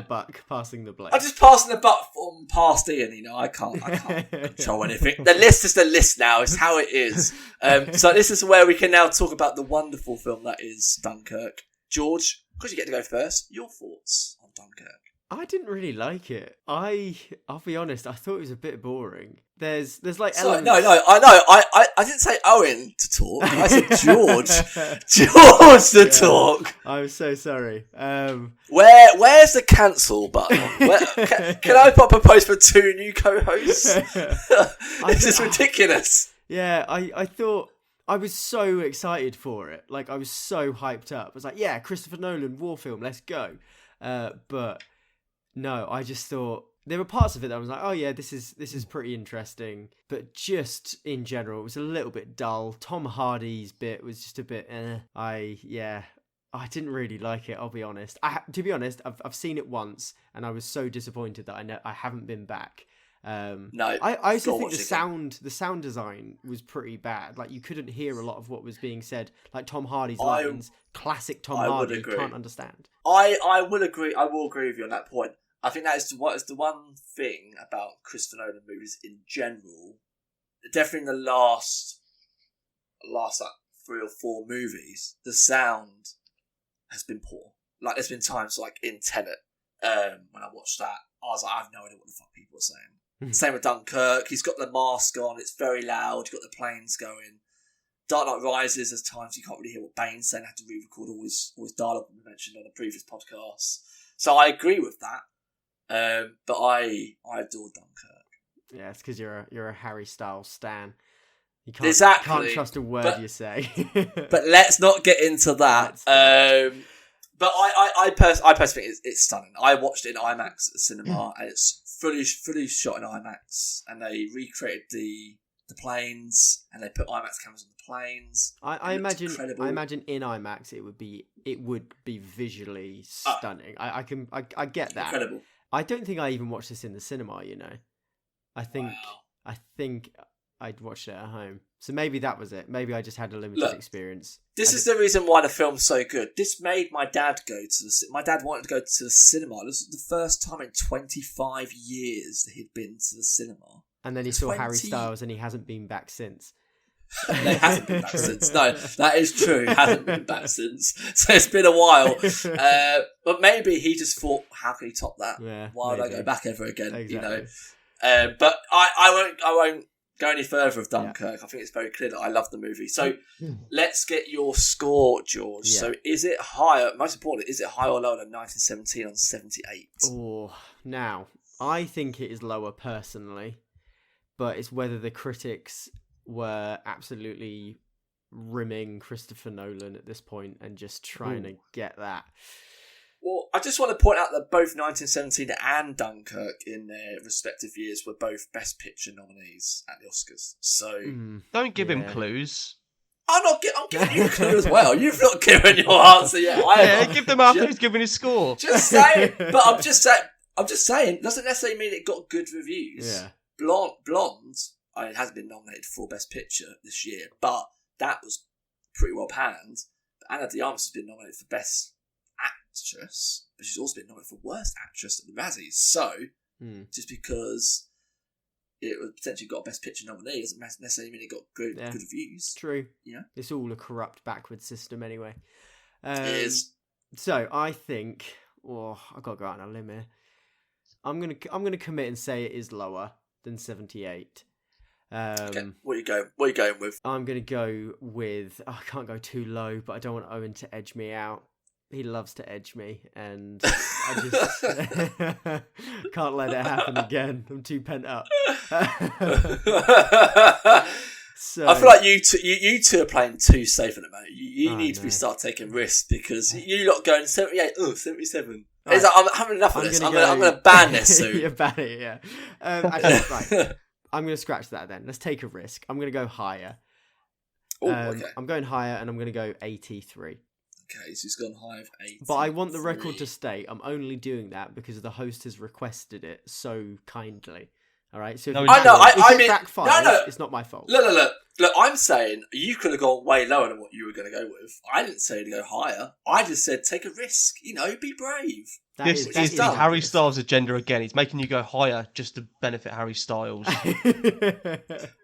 the blame. I'm just passing the buck from past Ian. I can't control anything. The list is the list now. It's how it is. So this is where we can now talk about the wonderful film that is Dunkirk. George, because you get to go first, your thoughts on Dunkirk? I didn't really like it. I'll be honest. I thought it was a bit boring. There's like elements. No. I know. I didn't say Owen to talk. I said George. George to talk. I'm so sorry. Where's the cancel button? Can I propose for 2 new co-hosts? This is ridiculous. Yeah, I thought. I was so excited for it. Like, I was so hyped up. I was like, yeah, Christopher Nolan, war film, let's go. But no, I just thought there were parts of it that I was like, oh yeah, this is pretty interesting. But just in general, it was a little bit dull. Tom Hardy's bit was just a bit, I didn't really like it, I'll be honest. To be honest, I've seen it once, and I was so disappointed that I haven't been back. No, I also gotta think watch it again. the sound design was pretty bad. Like you couldn't hear a lot of what was being said. Like Tom Hardy's I- lines, classic Tom I would Hardy, agree. can't understand. I will agree. I will agree with you on that point. I think that is what is the one thing about Christopher Nolan movies in general. Definitely in the last like 3 or 4 movies, the sound has been poor. Like there's been times like in Tenet, when I watched that, I was like, I have no idea what the fuck people are saying. Same with Dunkirk. He's got the mask on. It's very loud. You've got the planes going. Dark Knight Rises, there's times you can't really hear what Bane's saying. I have to re-record all his dialogue we mentioned on a previous podcast. So I agree with that. But I adore Dunkirk. Yeah, it's because you're a Harry Styles stan. You can't, Exactly. can't trust a word you say. But let's not get into that. But I personally think it's stunning. I watched it in IMAX at the cinema, and it's fully shot in IMAX, and they recreated the planes, and they put IMAX cameras on the planes. I imagine in IMAX it would be visually stunning. I get that. Incredible. I don't think I even watched this in the cinema. You know, I think I'd watched it at home. So maybe that was it. Maybe I just had a limited experience. This is the reason why the film's so good. This made my dad go to the cinema. My dad wanted to go to the cinema. This was the first time in 25 years that he'd been to the cinema. And then he saw Harry Styles and he hasn't been back since. No, he hasn't been back since. No, that is true. He hasn't been back since. So it's been a while. But maybe he just thought, how can he top that? Yeah, why would I go back ever again? Exactly. You know. But I won't go any further with Dunkirk. I think it's very clear that I love the movie. So let's get your score, George. Yeah. So is it higher, most importantly, is it higher or lower than 1917 on 78? Oh, now, I think it is lower personally, but it's whether the critics were absolutely rimming Christopher Nolan at this point and just trying to get that. Well, I just want to point out that both 1917 and Dunkirk in their respective years were both Best Picture nominees at the Oscars. So don't give him clues. I'm giving you a clue as well. You've not given your answer yet. Give them after he's given his score. Just saying. But I'm just saying. Doesn't necessarily mean it got good reviews. Yeah. Blonde. It hasn't been nominated for Best Picture this year, but that was pretty well panned. Anna de Armas has been nominated for Best Actress, but she's also been nominated for Worst Actress at the Razzies. So, just because it potentially got a Best Picture nominee doesn't necessarily mean it got good reviews. True. Yeah, it's all a corrupt, backward system anyway. It is. So I think, I've got to go out on a limb here. I'm gonna commit and say it is lower than 78. Okay. What are you going with? I'm gonna go with. I can't go too low, but I don't want Owen to edge me out. He loves to edge me, and I just can't let it happen again. I'm too pent up. So, I feel like you two are playing too safe at the moment. You need to start taking risks because you lot going 78, 77. Right. Like, I'm having enough of this. I'm going to ban this soon. You're banning it, yeah. Actually, right. I'm going to scratch that then. Let's take a risk. I'm going to go higher. Okay. I'm going higher, and I'm going to go 83. Okay, so he's gone high of 80. But I want the record to state I'm only doing that because the host has requested it so kindly. All right. So if it backfires, it's not my fault. Look. I'm saying you could have gone way lower than what you were going to go with. I didn't say to go higher. I just said take a risk. Be brave. This is Harry Styles' agenda again. He's making you go higher just to benefit Harry Styles.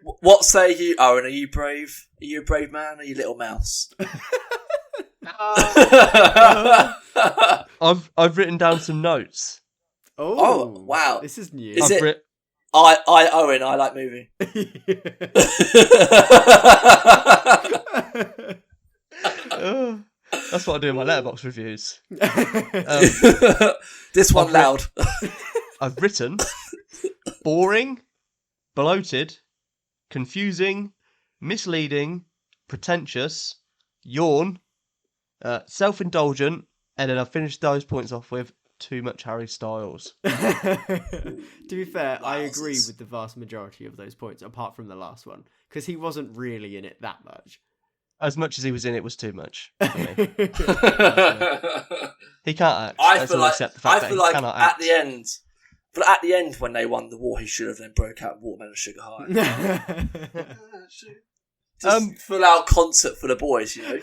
What say you, Owen? Are you brave? Are you a brave man? Or are you a little mouse? I've written down some notes. Oh wow, this is new. Is it? Owen, I like movie. That's what I do in my letterbox reviews. This one loud. I've written boring, bloated, confusing, misleading, pretentious, yawn, self-indulgent, and then I've finished those points off with too much Harry Styles. To be fair, I agree with the vast majority of those points, apart from the last one, because he wasn't really in it that much. As much as he was in it was too much for me. He can't act. I feel like at the end, But at the end, when they won the war, he should have then broke out Watermelon Sugar High. Just full out concert for the boys, you know.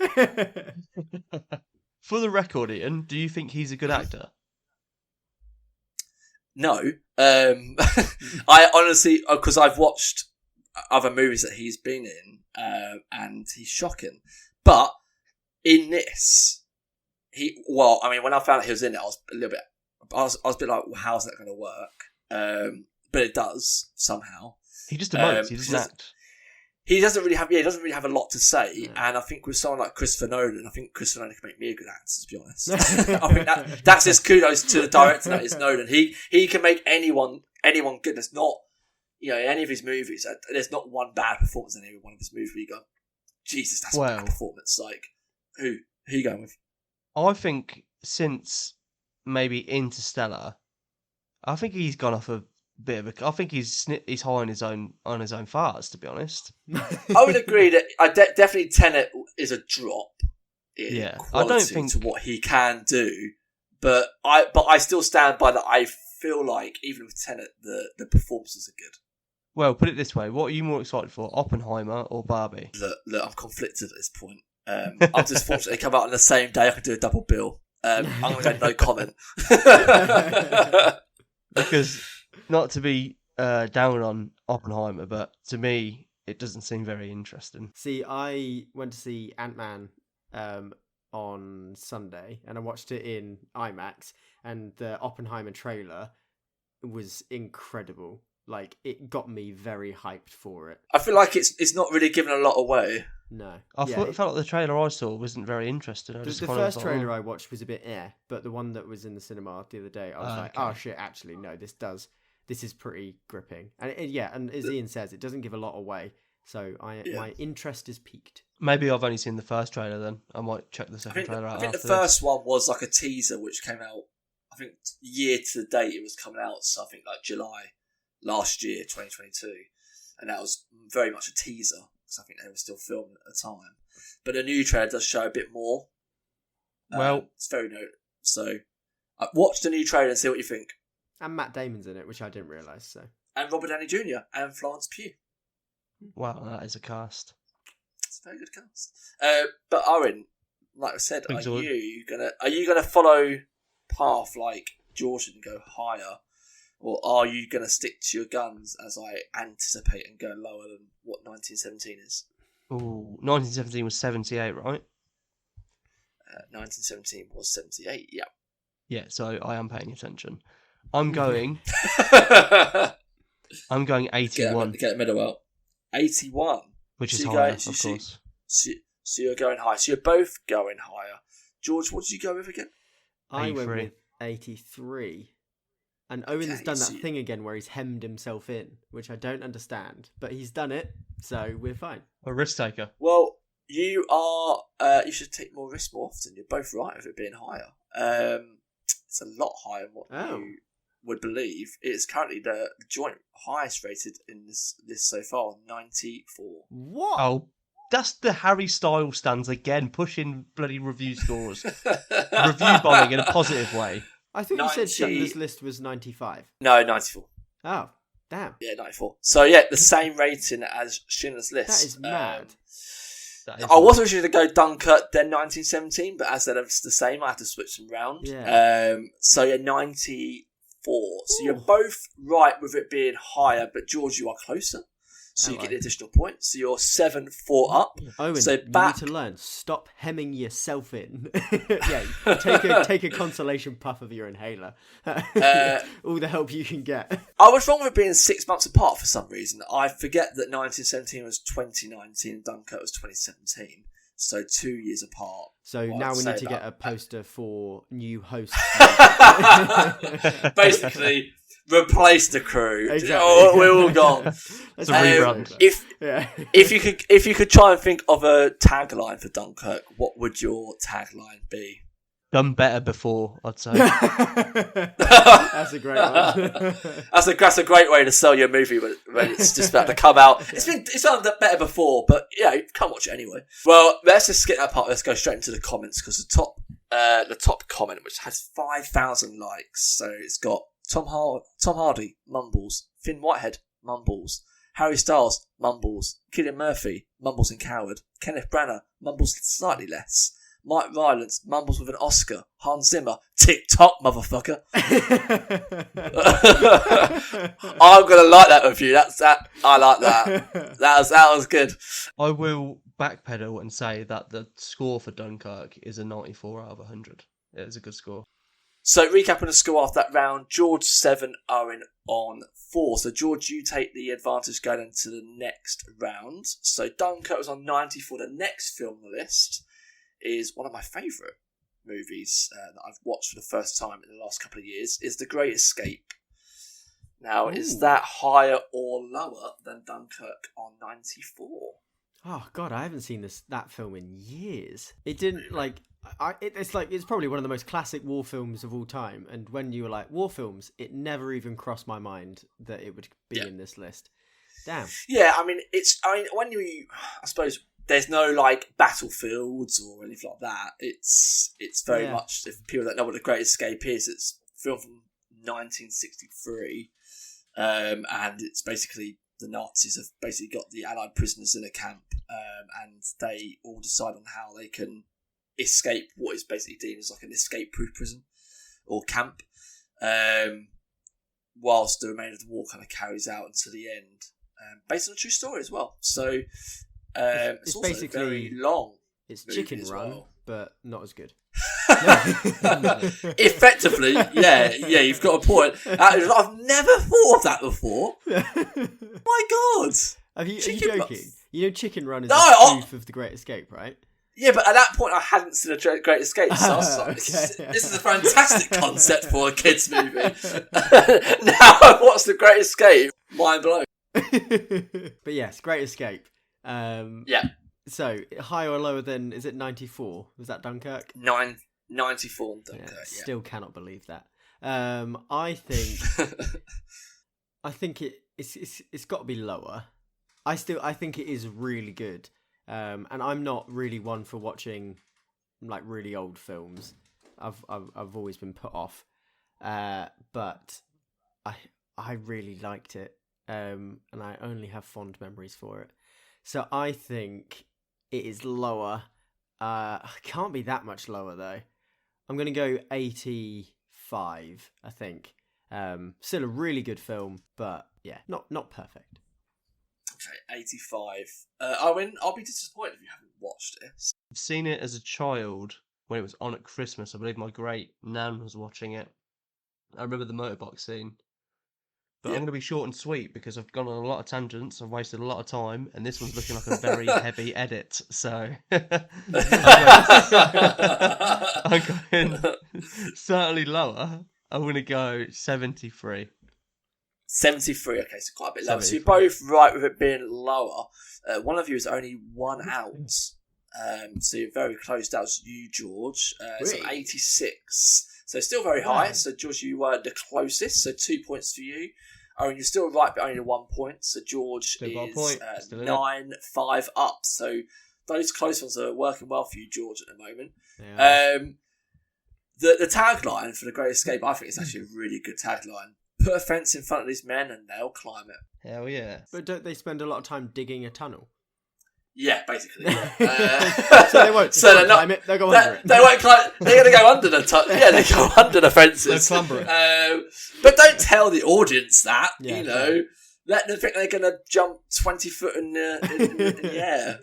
For the record, Ian, do you think he's a good actor? No. I honestly, because I've watched other movies that he's been in, and he's shocking. But in this, when I found out he was in it, I was a bit like, well, how's that going to work? But it does somehow. He just emotes. He doesn't act. He doesn't really have a lot to say, and I think with someone like Christopher Nolan, I think Christopher Nolan can make me a good actor, to be honest. I think that's his kudos to the director, that is Nolan. He can make anyone good. There's not, in any of his movies, there's not one bad performance in any one of his movies where you go, Jesus, that's a bad performance. Like, who are you going with? I think since maybe Interstellar, I think he's gone off a bit of a. I think he's high on his own farts, to be honest. I would agree that definitely Tenet is a drop in quality I don't think to what he can do, but I still stand by that. I feel like even with Tenet, the performances are good. Well, put it this way: what are you more excited for, Oppenheimer or Barbie? Look, I'm conflicted at this point. I'm just fortunate they come out on the same day. I can do a double bill. I'm going to go no comment. Because, not to be down on Oppenheimer, but to me, it doesn't seem very interesting. See, I went to see Ant-Man on Sunday, and I watched it in IMAX, and the Oppenheimer trailer was incredible. Like, it got me very hyped for it. I feel like it's not really giving a lot away. No. I felt like the trailer I saw wasn't very interesting. The first trailer I watched was a bit but the one that was in the cinema the other day, I was like, oh shit, actually, no, this is pretty gripping. And and as Ian says, it doesn't give a lot away. So my interest is piqued. Maybe I've only seen the first trailer then. I might check the second trailer out. I think the first one was like a teaser which came out, I think year to the date it was coming out, so I think like July last year, 2022. And that was very much a teaser, because I think they were still filming at the time. But the new trailer does show a bit more. It's very noted. So watch the new trailer and see what you think. And Matt Damon's in it, which I didn't realise. So. And Robert Downey Jr. and Florence Pugh. Wow, that is a cast. It's a very good cast. But Owen, like I said, are you gonna follow path like George and go higher, or are you gonna stick to your guns as I anticipate and go lower than what 1917 is? Ooh, 1917 was 78, right? 1917 was 78. Yeah. Yeah, so I am paying attention. I'm going 81. Get middle out. 81. Which is higher, of course. So you're going high. So you're both going higher. George, what did you go with again? I went with 83. And Owen's done that thing again where he's hemmed himself in, which I don't understand. But he's done it, so we're fine. A risk taker. Well, you are... you should take more risks more often. You're both right with it being higher. It's a lot higher than what you would believe. It's currently the joint highest rated in this so far, 94. What? Oh, that's the Harry Styles stands again, pushing bloody review scores. Review bombing in a positive way. I thought you said Schindler's List was 95. No, 94. Oh, damn. Yeah, 94. So yeah, the same rating as Schindler's List. That is mad. I was originally to go Dunkirk, then 1917, but as they're the same, I had to switch them round. Yeah. So yeah, 94. So you're both right with it being higher, but George, you are closer. So you get the additional point. So you're 7-4 up. Owen, so you need to learn. Stop hemming yourself in. Take a consolation puff of your inhaler. All the help you can get. I was wrong with being 6 months apart for some reason. I forget that 1917 was 2019 and Dunkirk was 2017. So 2 years apart. So now we need to get a poster for new host. Basically, replace the crew. Exactly. Oh, we're all gone. It's a rebrand. If you could try and think of a tagline for Dunkirk, what would your tagline be? Done better before, I'd say. That's a great one. That's a great way to sell your movie when it's just about to come out. It's done better before, but yeah, you can't watch it anyway. Well, let's just skip that part. Let's go straight into the comments, because the top comment, which has 5,000 likes, so it's got Tom Hardy, mumbles. Finn Whitehead, mumbles. Harry Styles, mumbles. Cillian Murphy, mumbles in Coward. Kenneth Branagh, mumbles slightly less. Mike Rylance, mumbles with an Oscar. Hans Zimmer, TikTok, motherfucker. I'm gonna like that review. That. I like that. That was good. I will backpedal and say that the score for Dunkirk is a 94 out of 100. It is a good score. So, recapping the score after that round, George 7, Owen on 4. So, George, you take the advantage going into the next round. So, Dunkirk was on 94. The next film on the list is one of my favourite movies that I've watched for the first time in the last couple of years, is The Great Escape. Now, is that higher or lower than Dunkirk on 94? Oh God, I haven't seen that film in years. It didn't like. It's probably one of the most classic war films of all time. And when you were like war films, it never even crossed my mind that it would be in this list. Damn. Yeah, I mean, I suppose there's no like battlefields or anything like that. It's very much, if people don't know what The Great Escape is, it's a film from 1963, and it's basically the Nazis have basically got the Allied prisoners in a camp, and they all decide on how they can escape what is basically deemed as like an escape-proof prison or camp, whilst the remainder of the war kind of carries out until the end, based on a true story as well. So it's also basically very long. It's Chicken Run, but not as good. Effectively, yeah, you've got a point. I've never thought of that before. My God, are you joking? You know, Chicken Run is No, a spoof of The Great Escape, right? Yeah, but at that point I hadn't seen a Great Escape, so I was like, this is a fantastic concept for a kids' movie. Now I've watched The Great Escape, mind blown. But yes, Great Escape. Yeah. So, higher or lower than, is it 94? Was that Dunkirk? 94 on Dunkirk, yeah. Still cannot believe that. I think it's got to be lower. I think it is really good. And I'm not really one for watching like really old films. I've always been put off. But I really liked it. And I only have fond memories for it. So I think it is lower. Can't be that much lower though. I'm going to go 85, I think. Still a really good film, but yeah, not perfect. Okay, 85. Owen, I'll be disappointed if you haven't watched this. I've seen it as a child when it was on at Christmas. I believe my great nan was watching it. I remember the motorbox scene. But I'm going to be short and sweet because I've gone on a lot of tangents, I've wasted a lot of time, and this one's looking like a very heavy edit, so I'm going certainly lower. I'm going to go 73. 73, okay, so quite a bit lower. 73. So you're both right with it being lower. One of you is only one out, so you're very close. That was you, George. So 86. So still very high. So George, you were the closest. So 2 points for you. Owen, you're still right, but only 1 point. So George is 9-5 up. So those close ones are working well for you, George, at the moment. Yeah. The tagline for The Great Escape, I think, is actually a really good tagline. Put a fence in front of these men and they'll climb it. Hell yeah. But don't they spend a lot of time digging a tunnel? Yeah, basically. Yeah. So they won't. So they're not. Climb it. They'll go under it. They won't climb. They're going to go under the. They go under the fences. They'll clamber it. But don't tell the audience that. Yeah, you know, let them think they're going to jump 20 foot in the air.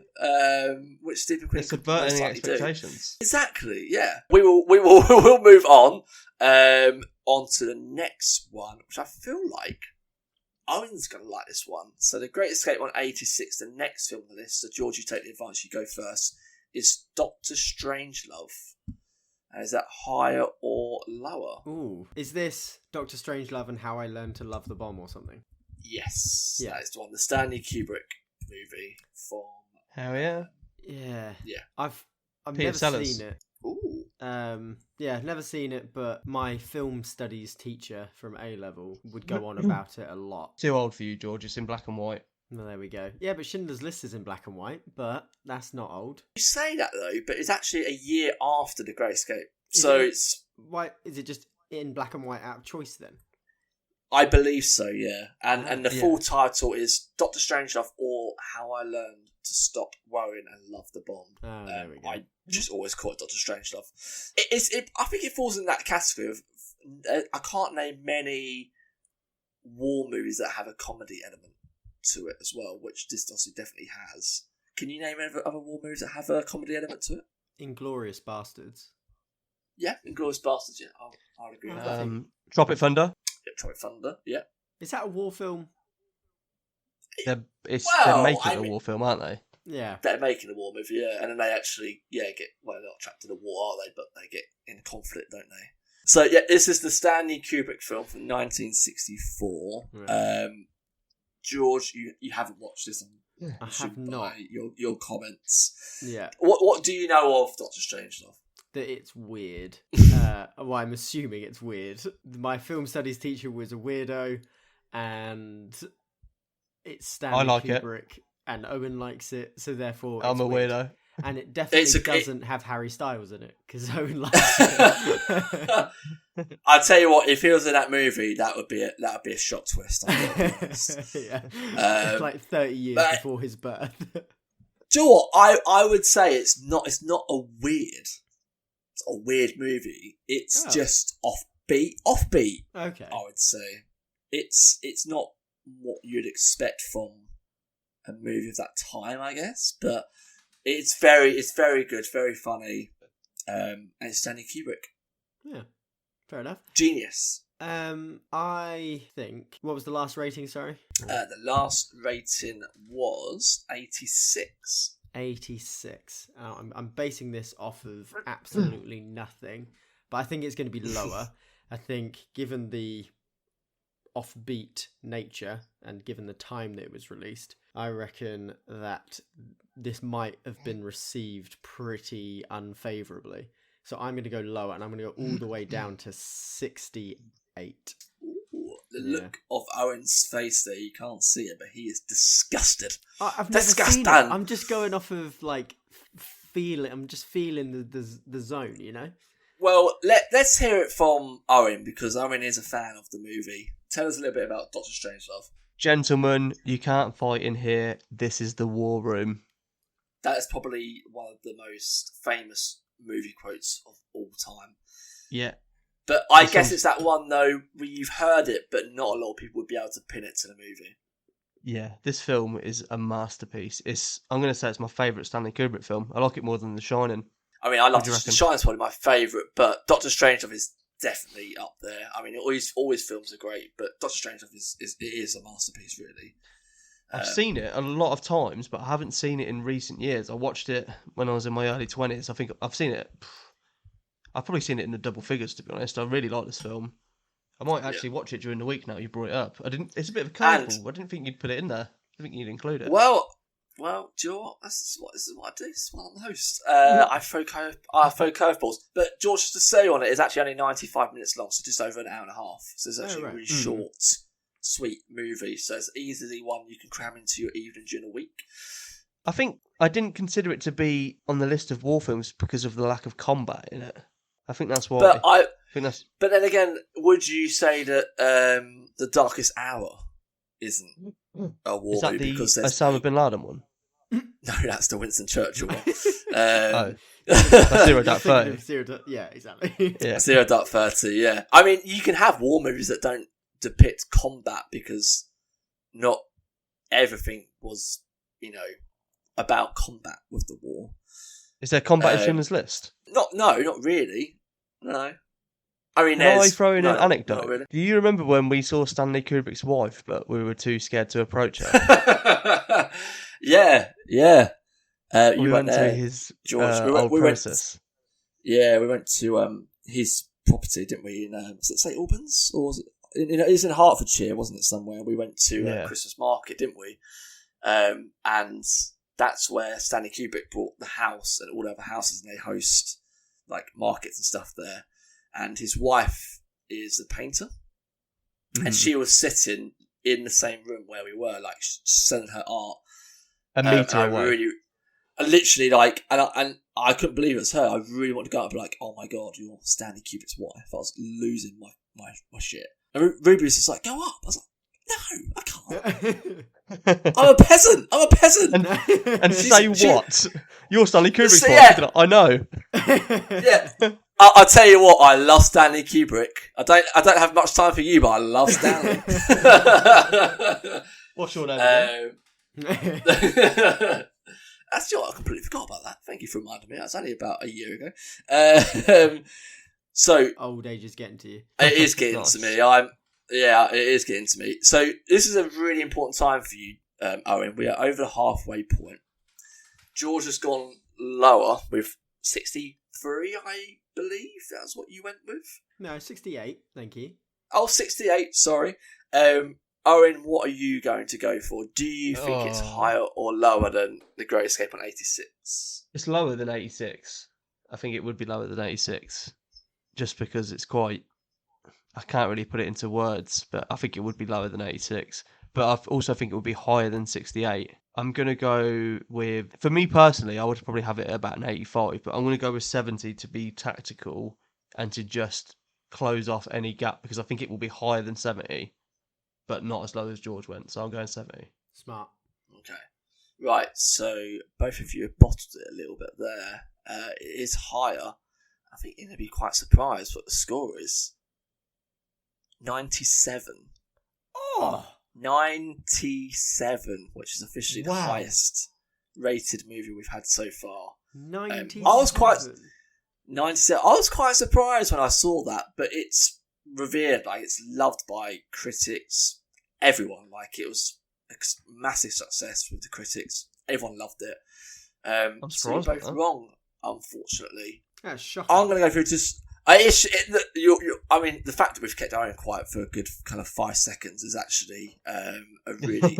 Which Stephen Quinn It's could subverting most likely expectations. do. Exactly. Yeah. We'll move on. On to the next one, which I feel like Owen's going to like this one. So The Great Escape on 86, the next film on the list, so George, you take the advantage, you go first, is Doctor Strangelove. Is that higher or lower? Ooh. Is this Doctor Strangelove and How I Learned to Love the Bomb or something? Yes. Yeah. That is the one. The Stanley Kubrick movie from... Hell yeah. Yeah. Yeah. I've Peter never Sellers. seen it. Ooh. Yeah, never seen it, but my film studies teacher from A-level would go on about it a lot. Too old for you, George. It's in black and white. Well, there we go. Yeah, but Schindler's List is in black and white, but that's not old. You say that, though, but it's actually a year after The Great Escape. Is So it? it's... Why is it just in black and white out of choice then? I believe so, yeah. And the Yeah. full title is Doctor Strangelove or How I Learned to Stop Worrying and Love the Bomb. Oh, there we go. I just always call it Doctor Strangelove. I think it falls in that category of I can't name many war movies that have a comedy element to it as well, which this obviously definitely has. Can you name any other war movies that have a comedy element to it? Inglourious Bastards. Yeah, Inglourious Bastards, yeah. I'll agree with that. Tropic Thunder. Yeah, Tropic Thunder, yeah. Is that a war film? They're making I a mean- war film, aren't they? Yeah. They're making a war movie, yeah, and then they actually, get, well, they're not trapped in a war, are they? But they get in conflict, don't they? So, yeah, this is the Stanley Kubrick film from 1964. Right. George, you haven't watched this, I have assuming not. by your comments. Yeah. What do you know of Doctor Strangelove? That it's weird. Well, I'm assuming it's weird. My film studies teacher was a weirdo, and it's Stanley I like it. Kubrick, and Owen likes it, so therefore I'm it's a weird. weirdo. And it definitely doesn't have Harry Styles in it, because Owen likes it. I'll tell you what, if he was in that movie, that would be a shock twist. I'm gonna be honest. Yeah. Like 30 years before his birth. Do you know what? I would say it's not a weird movie. It's just offbeat. Okay. I would say it's not what you'd expect from a movie of that time, I guess, but it's very good, very funny, and it's Stanley Kubrick. Yeah, fair enough. Genius. I think, what was the last rating? Sorry, The last rating was 86. 86. I'm basing this off of absolutely nothing, but I think it's going to be lower. I think, given the offbeat nature and given the time that it was released, I reckon that this might have been received pretty unfavourably. So I'm going to go lower, and I'm going to go all the way down to 68. Ooh, the look of Owen's face there, you can't see it, but he is disgusted. I've never seen it. I'm just going off of, like, feeling. I'm just feeling the zone, you know? Well, let's hear it from Owen, because Owen is a fan of the movie. Tell us a little bit about Doctor Strangelove. Gentlemen, you can't fight in here. This is the war room. That is probably one of the most famous movie quotes of all time. Yeah. But I guess it's that one, though, where you've heard it, but not a lot of people would be able to pin it to the movie. Yeah, this film is a masterpiece. I'm going to say it's my favourite Stanley Kubrick film. I like it more than The Shining. I mean, I love do you The reckon? Shine's probably my favourite, but Doctor Strangelove is definitely up there. I mean, all his films are great, but Doctor Strangelove is a masterpiece, really. I've seen it a lot of times, but I haven't seen it in recent years. I watched it when I was in my early 20s. I think I've seen it. I've probably seen it in the double figures, to be honest. I really like this film. I might actually watch it during the week now you brought it up. It's a bit of a curveball. I didn't think you'd put it in there. I didn't think you'd include it. Well, do you know what? This is what I do. This is what I'm the host. I throw curveballs. But George, to say on it, is actually only 95 minutes long, so just over an hour and a half. So it's actually a really short, sweet movie. So it's easily one you can cram into your evening during a week. I think I didn't consider it to be on the list of war films because of the lack of combat in it. I think that's why. But then again, would you say that The Darkest Hour isn't a war movie? Is that the Osama bin Laden one? No, that's the Winston Churchill one. That's Zero Dark 30. Yeah, exactly. Yeah. Zero Dark 30, yeah. I mean, you can have war movies that don't depict combat because not everything was, about combat with the war. Is there combat in Schindler's List? Not really. No. I mean, Can I throw in an anecdote? Not really. Do you remember when we saw Stanley Kubrick's wife, but we were too scared to approach her? Yeah. We went to his George. old premises. We went to his property, didn't we? In was it St Albans, or was it? It was in Hertfordshire, wasn't it? Somewhere we went to Christmas market, didn't we? And that's where Stanley Kubrick bought the house and all the other houses, and they host like markets and stuff there. And his wife is a painter, and she was sitting in the same room where we were, like selling her art. A metre away. Literally, like, and I couldn't believe it was her. I really wanted to go up and be like, oh my god, you're Stanley Kubrick's wife. I was losing my shit. And Ruby was just like, go up. I was like, no, I can't. I'm a peasant. And say what? You're Stanley Kubrick's So, wife. yeah. I know. Yeah. I'll tell you what, I love Stanley Kubrick. I don't have much time for you, but I love Stanley. What's your name again? That's what I completely forgot about that. Thank you for reminding me. That was only about a year ago. So Old age is getting to you. it is getting to me. It is getting to me. So this is a really important time for you, Owen. We are over the halfway point. George has gone lower with 63, I believe. That's what you went with. No, 68. Thank you. Oh, 68. Sorry. Owen, what are you going to go for? Do you think it's higher or lower than The Great Escape on 86? It's lower than 86. I think it would be lower than 86. Just because it's quite... I can't really put it into words, but I think it would be lower than 86. But I also think it would be higher than 68. I'm going to go with... For me personally, I would probably have it at about an 85, but I'm going to go with 70 to be tactical and to just close off any gap, because I think it will be higher than 70. But not as low as George went, so I'm going 70. Smart. Okay. Right, so both of you have bottled it a little bit there. It is higher. I think you're going to be quite surprised what the score is. 97. Oh! 97, which is officially the Wow. highest rated movie we've had so far. 97. I was quite 97. I was quite surprised when I saw that, but it's revered, like it's loved by critics, everyone. Like it was a massive success with the critics. Everyone loved it. I'm so you're surprised both by that. wrong, unfortunately. That's shocking. I'm going to go through just. I mean, the fact that we've kept Aaron quiet for a good kind of 5 seconds is actually a really,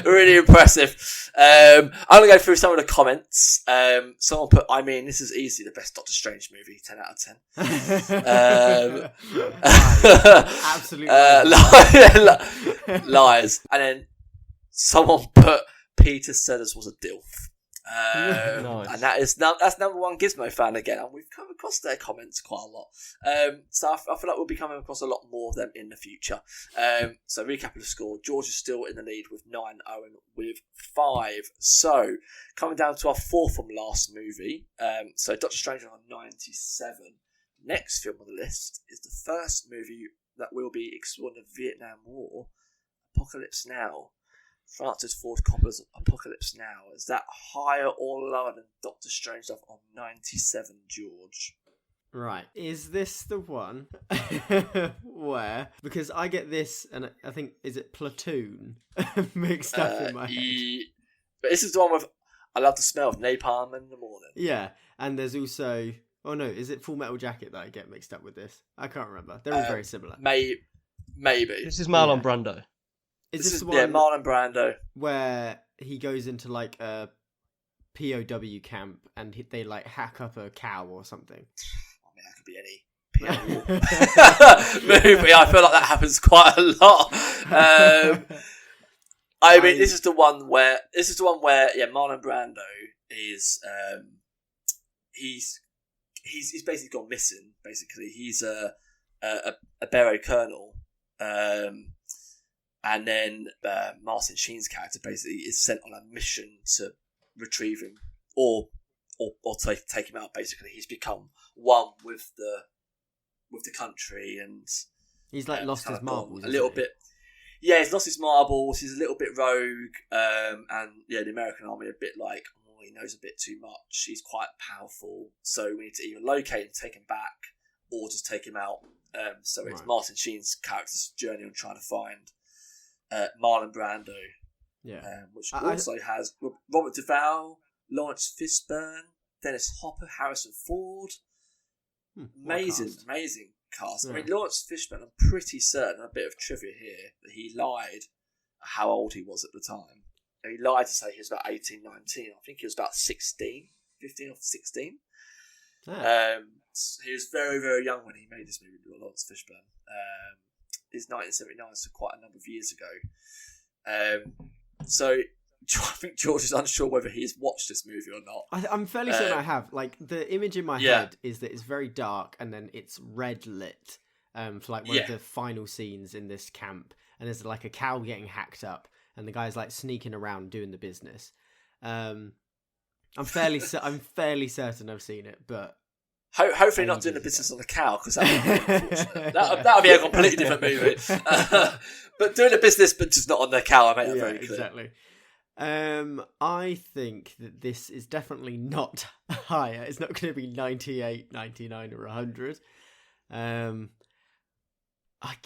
really impressive. I'm going to go through some of the comments. Someone put, I mean, this is easily the best Doctor Strange movie, 10 out of 10. Absolutely. Lies. And then someone put, Peter Sellers was a DILF. Nice. And that's number one Gizmo fan again, and we've come across their comments quite a lot. So I feel like we'll be coming across a lot more of them in the future. So recap of the score: George is still in the lead with 9, Owen with 5. So coming down to our fourth from last movie. So Doctor Strange on 97. Next film on the list is the first movie that will be exploring the Vietnam War, Apocalypse Now. Francis Ford Coppola's Apocalypse Now. Is that higher or lower than Doctor Strange on 97, George? Right. Is this the one where... Because I get this, and I think, is it Platoon? Mixed up in my head. But this is the one with, I love the smell of napalm in the morning. Yeah, and there's also... Oh no, is it Full Metal Jacket that I get mixed up with this? I can't remember. They're all very similar. Maybe. This is Marlon Brando. Is this the one Marlon Brando, where he goes into like a POW camp and they like hack up a cow or something? I mean, that could be any movie. I feel like that happens quite a lot. I mean, this is the one where Marlon Brando is he's basically gone missing. Basically, he's a Barrow Colonel. And then Martin Sheen's character basically is sent on a mission to retrieve him or take him out. Basically, he's become one with the country, and he's like lost his marbles a little bit. Yeah, he's lost his marbles. He's a little bit rogue, and the American army are a bit like, he knows a bit too much. He's quite powerful, so we need to either locate and take him back, or just take him out. So it's Martin Sheen's character's journey on trying to find Marlon Brando, which also has Robert Duvall, Lawrence Fishburne, Dennis Hopper, Harrison Ford. Amazing cast. Yeah. I mean, Lawrence Fishburne, I'm pretty certain, a bit of trivia here, that he lied how old he was at the time. He lied to say he was about 18, 19. I think he was about 15 or 16. Yeah. He was very, very young when he made this movie, Lawrence Fishburne. Is 1979, so quite a number of years ago. So I think George is unsure whether he's watched this movie or not. I'm fairly certain I have. Like, the image in my head is that it's very dark and then it's red lit, for like one of the final scenes in this camp, and there's like a cow getting hacked up, and the guy's like sneaking around doing the business. I'm fairly certain I've seen it, but hopefully not doing the business on the cow, because that would be unfortunate. That would be a completely different movie. But doing the business, but just not on the cow, I made that very clear. Exactly. I think that this is definitely not higher. It's not going to be 98, 99 or 100.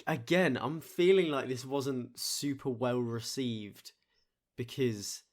Again, I'm feeling like this wasn't super well received because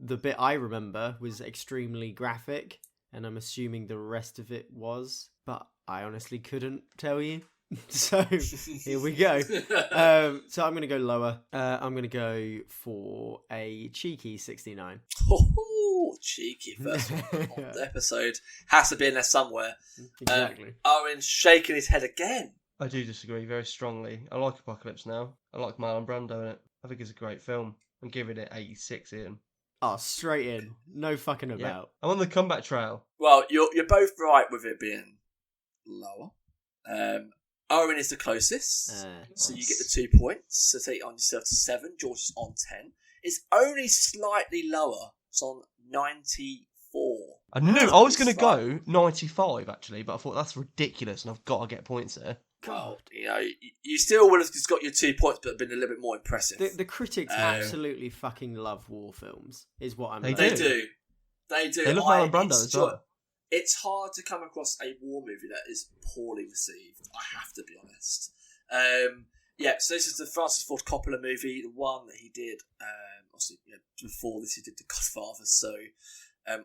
the bit I remember was extremely graphic, and I'm assuming the rest of it was, but I honestly couldn't tell you. So here we go. So I'm going to go lower. I'm going to go for a cheeky 69. Oh, cheeky first one on the episode. Has to be in there somewhere. Exactly. Owen's shaking his head again. I do disagree very strongly. I like Apocalypse Now. I like Marlon Brando in it. I think it's a great film. I'm giving it 86 in. Oh, straight in. No fucking about. Yeah. I'm on the comeback trail. Well, you're both right with it being lower. Owen is the closest, so you get the 2 points. So take it on yourself to 7. George is on 10. It's only slightly lower. It's on 94. I knew I was going to go 95 actually, but I thought that's ridiculous, and I've got to get points there. God, you still would have just got your 2 points, but been a little bit more impressive. The critics absolutely fucking love war films, is what I'm. They do. They love Marlon Brando as well. It's hard to come across a war movie that is poorly received. I have to be honest. So this is the Francis Ford Coppola movie, the one that he did. Obviously, before this he did The Godfather. So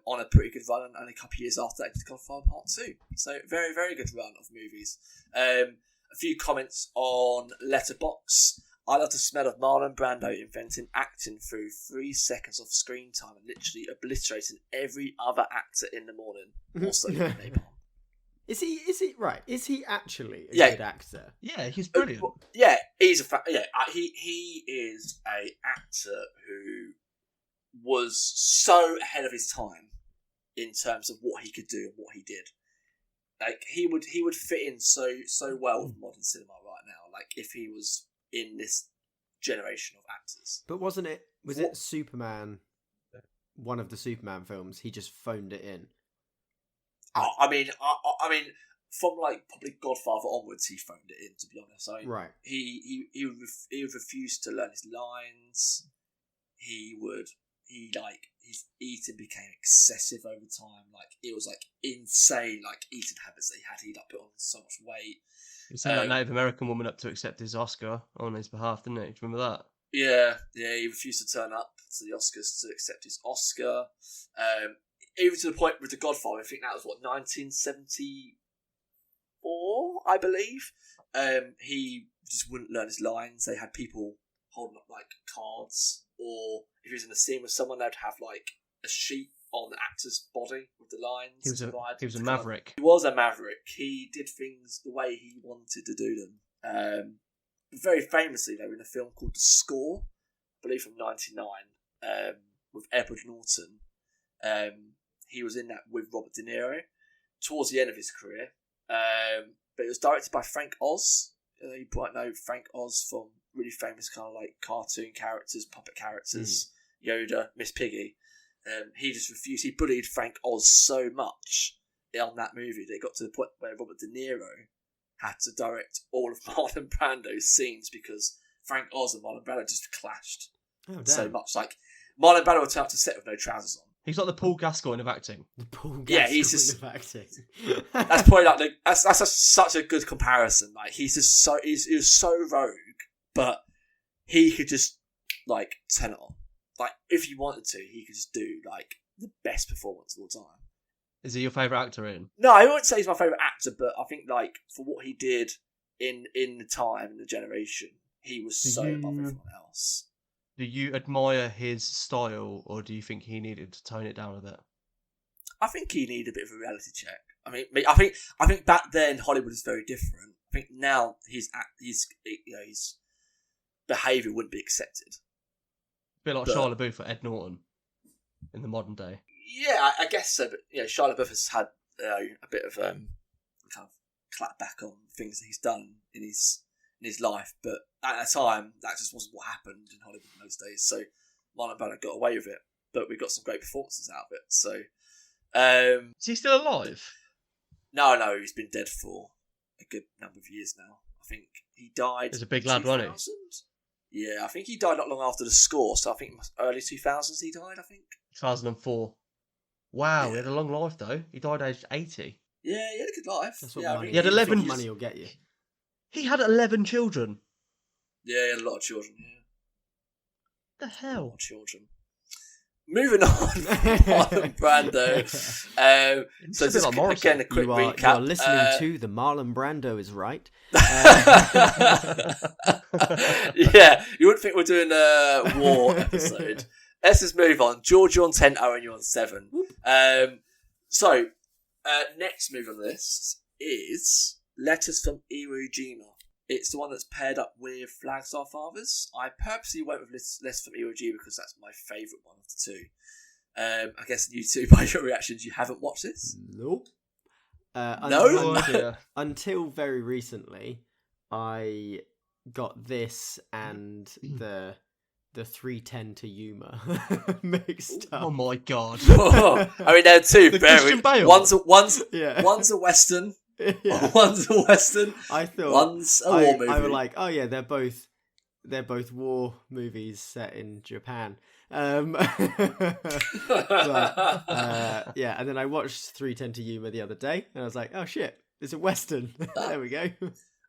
on a pretty good run, and only a couple of years after that, he did Godfather Part 2. So very, very good run of movies. A few comments on Letterboxd. I love the smell of Marlon Brando inventing acting through 3 seconds of screen time and literally obliterating every other actor in the morning. Also, Is he right? Is he actually a good actor? Yeah, he's brilliant. He's he is a actor who was so ahead of his time in terms of what he could do and what he did. Like he would fit in so well with modern cinema right now. Like if he was in this generation of actors. But was it Superman, one of the Superman films, he just phoned it in? I mean, from like probably Godfather onwards, he phoned it in, to be honest. Right. He refused to learn his lines. His eating became excessive over time. Like it was like insane, like eating habits that he had. He'd put on so much weight. He sent that Native American woman up to accept his Oscar on his behalf, didn't he? Do you remember that? Yeah, he refused to turn up to the Oscars to accept his Oscar. Even to the point with The Godfather, I think that was 1974, I believe. He just wouldn't learn his lines. They had people holding up like cards, or if he was in a scene with someone, they'd have like a sheet on the actor's body with the lines. He was a maverick. He was a maverick. He did things the way he wanted to do them. Very famously, they were in a film called The Score, I believe from 1999, with Edward Norton. He was in that with Robert De Niro towards the end of his career. But it was directed by Frank Oz. You might know Frank Oz from really famous kind of like cartoon characters, puppet characters, Yoda, Miss Piggy. He just refused. He bullied Frank Oz so much on that movie that it got to the point where Robert De Niro had to direct all of Marlon Brando's scenes because Frank Oz and Marlon Brando just clashed so much. Like Marlon Brando would turn up to set with no trousers on. He's like the Paul Gascoigne of acting. He's of acting. That's probably like that's such a good comparison. Like he was so rogue, but he could just like turn it on. Like if he wanted to, he could just do like the best performance of all time. Is he your favourite actor, Ian? No, I wouldn't say he's my favourite actor, but I think like for what he did in the time and the generation, he was above everyone else. Do you admire his style, or do you think he needed to tone it down a bit? I think he needed a bit of a reality check. I mean, I think back then Hollywood was very different. I think now his behaviour wouldn't be accepted. A bit like Shia LaBeouf or Ed Norton in the modern day. Yeah, I guess so. But Shia LaBeouf has had a bit of kind of clap back on things that he's done in his life, but at the time that just wasn't what happened in Hollywood in those days. So Marlon Brando got away with it, but we got some great performances out of it. So, is he still alive? No, he's been dead for a good number of years now. I think he died. He's a big lad, wasn't he? Yeah, I think he died not long after The Score. So I think early 2000s he died. I think 2004. Wow, he had a long life though. He died aged 80. Yeah, he had a good life. That's what yeah, money, I mean, he had 11 that's what money will get you. He had 11 children. Yeah, he had a lot of children. Yeah. The hell? A lot of children. Moving on, Marlon Brando. So It's a bit just like Morrison. again a quick You recap. are listening to the Marlon Brando is right. Yeah, you wouldn't think we're doing a war episode. Let's just move on. George, you're on 10, Owen, you're on 7. So, next move on the list is Letters from Iwo Jima. It's the one that's paired up with Flags Our Fathers. I purposely went with Letters from Iwo Jima because that's my favourite one of the two. I guess you two, by your reactions, you haven't watched this? Nope. No? Until very recently, I got this and the 310 to Yuma mixed up. Oh my god. I mean, they're two The very... Christian Bale. One's a Western. Yeah. One's a Western. I thought One's a war movie. I was like, oh yeah, they're both war movies set in Japan. But, yeah, and then I watched 310 to Yuma the other day, and I was like, oh shit, it's a Western. There we go.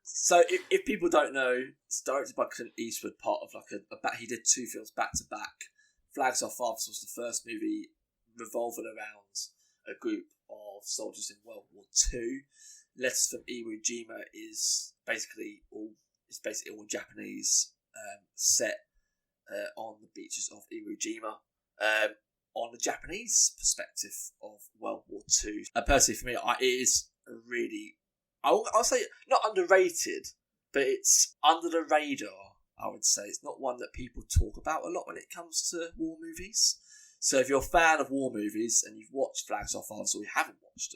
So, if people don't know, it's directed by Clint Eastwood, part of like he did 2 films back to back. Flags Our Fathers was the first movie revolving around a group of soldiers in World War II. Letters from Iwo Jima is basically all Japanese, set on the beaches of Iwo Jima, on the Japanese perspective of World War II. And personally, for me, it is a really, I'll say not underrated, but it's under the radar. I would say it's not one that people talk about a lot when it comes to war movies. So if you're a fan of war movies and you've watched Flags Our Fathers or you haven't watched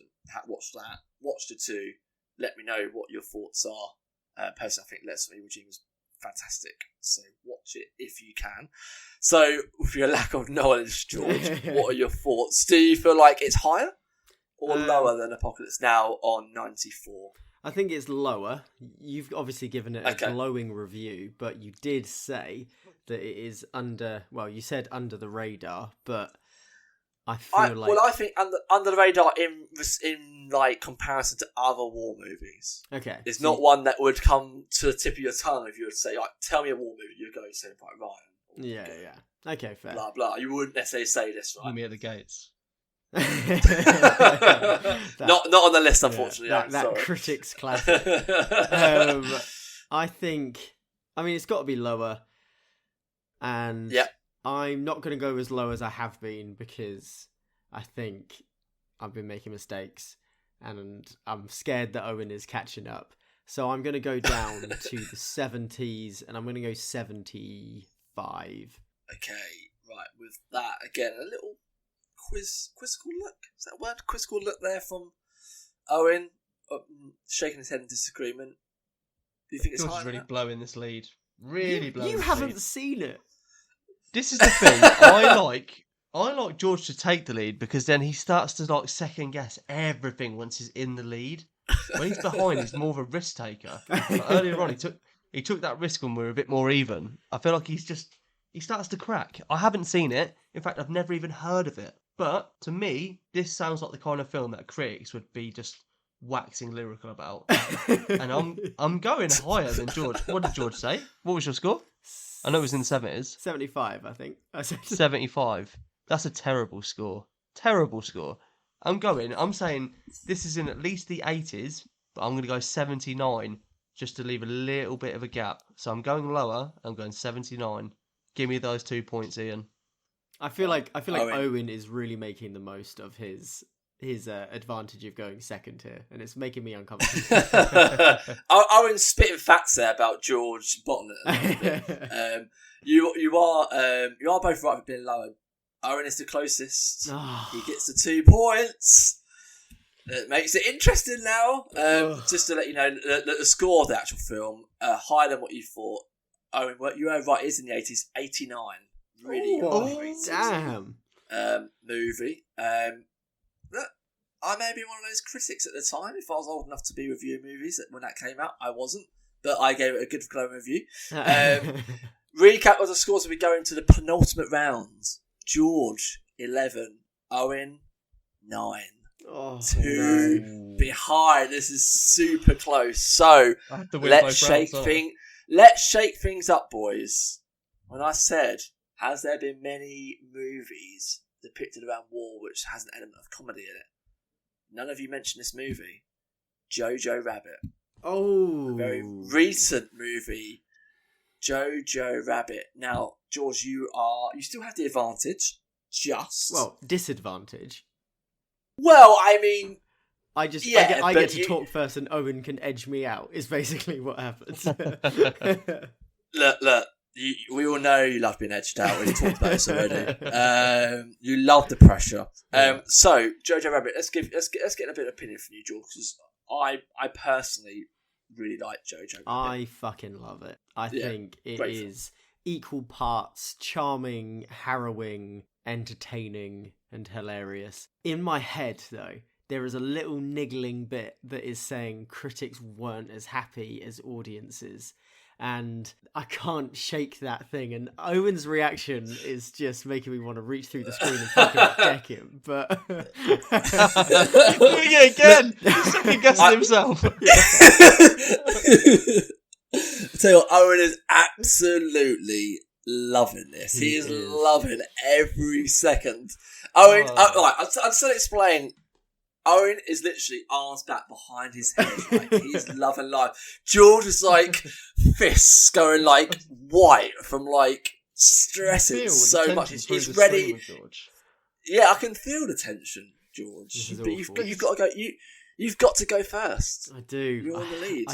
the two, let me know what your thoughts are. Personally, I think Letters from Iwo Jima was fantastic, so watch it if you can. So with your lack of knowledge, George, what are your thoughts? Do you feel like it's higher or lower than Apocalypse Now on 94? I think it's lower. You've obviously given it a glowing review, but you did say that it is you said under the radar, but I think under the radar in like comparison to other war movies. Okay. It's not one that would come to the tip of your tongue if you would say, like, tell me a war movie, you'd go Saving Private Ryan. Yeah. Okay, fair. Blah, blah. You wouldn't necessarily say this, right? Meet me at the gates. Not on the list, unfortunately. That critics classic. I think, it's got to be lower, and I'm not going to go as low as I have been because I think I've been making mistakes, and I'm scared that Owen is catching up. So I'm going to go down to the 70s, and I'm going to go 75. Okay, right. With that, again, a little quizzical look. Is that a word? Quizzical look there from Owen, shaking his head in disagreement. Do you think it's George higher is really than that? blowing this lead. Really blowing. You this haven't lead. seen it. This is the thing. I like George to take the lead because then he starts to like second guess everything once he's in the lead. When he's behind, he's more of a risk taker. Like earlier on, he took that risk when we were a bit more even. I feel like he starts to crack. I haven't seen it. In fact, I've never even heard of it. But to me, this sounds like the kind of film that critics would be just waxing lyrical about. And I'm going higher than George. What did George say? What was your score? I know it was in the 70s. 75, I think. I said 75. That's a terrible score. Terrible score. I'm saying this is in at least the 80s, but I'm going to go 79 just to leave a little bit of a gap. So I'm going lower. I'm going 79. Give me those 2 points, Ian. I feel like Owen is really making the most of his advantage of going second here, and it's making me uncomfortable. Owen's spitting facts there about George bottoming it. You are both right for being lower. Owen is the closest. He gets the 2 points. It makes it interesting now. Just to let you know, the score of the actual film higher than what you thought. Owen, what you were right, is in the 80s, 89. Really underrated. Damn. Movie. Look, I may be one of those critics at the time. If I was old enough to be reviewing movies when that came out, I wasn't, but I gave it a good glowing review. Recap of the scores as we go into the penultimate round. George 11, Owen 9. 2 behind. This is super close. So let's shake things up, boys. When I said, has there been many movies depicted around war which has an element of comedy in it? None of you mentioned this movie, Jojo Rabbit. Oh, a very recent movie, Jojo Rabbit. Now, George, you still have the advantage. Disadvantage. Well, I mean, I get to talk first, and Owen can edge me out. Is basically what happens. Look. We all know you love being edged out. We've talked about this already. You love the pressure. So Jojo Rabbit. Let's get a bit of opinion from you, George, because I personally really like Jojo Rabbit. I fucking love it. I think it is equal parts charming, harrowing, entertaining, and hilarious. In my head, though, there is a little niggling bit that is saying critics weren't as happy as audiences. And I can't shake that thing. And Owen's reaction is just making me want to reach through the screen and fucking deck him. But again, he's second guessing himself. I tell you what, Owen is absolutely loving this. He is loving every second. Owen, I'll still explain. Owen is literally arms back behind his head, like he's loving life. George is like fists going like white from like stressing so much. He's ready. Yeah, I can feel the tension, George. But you've got to go. You've got to go first. I do. You're on the lead.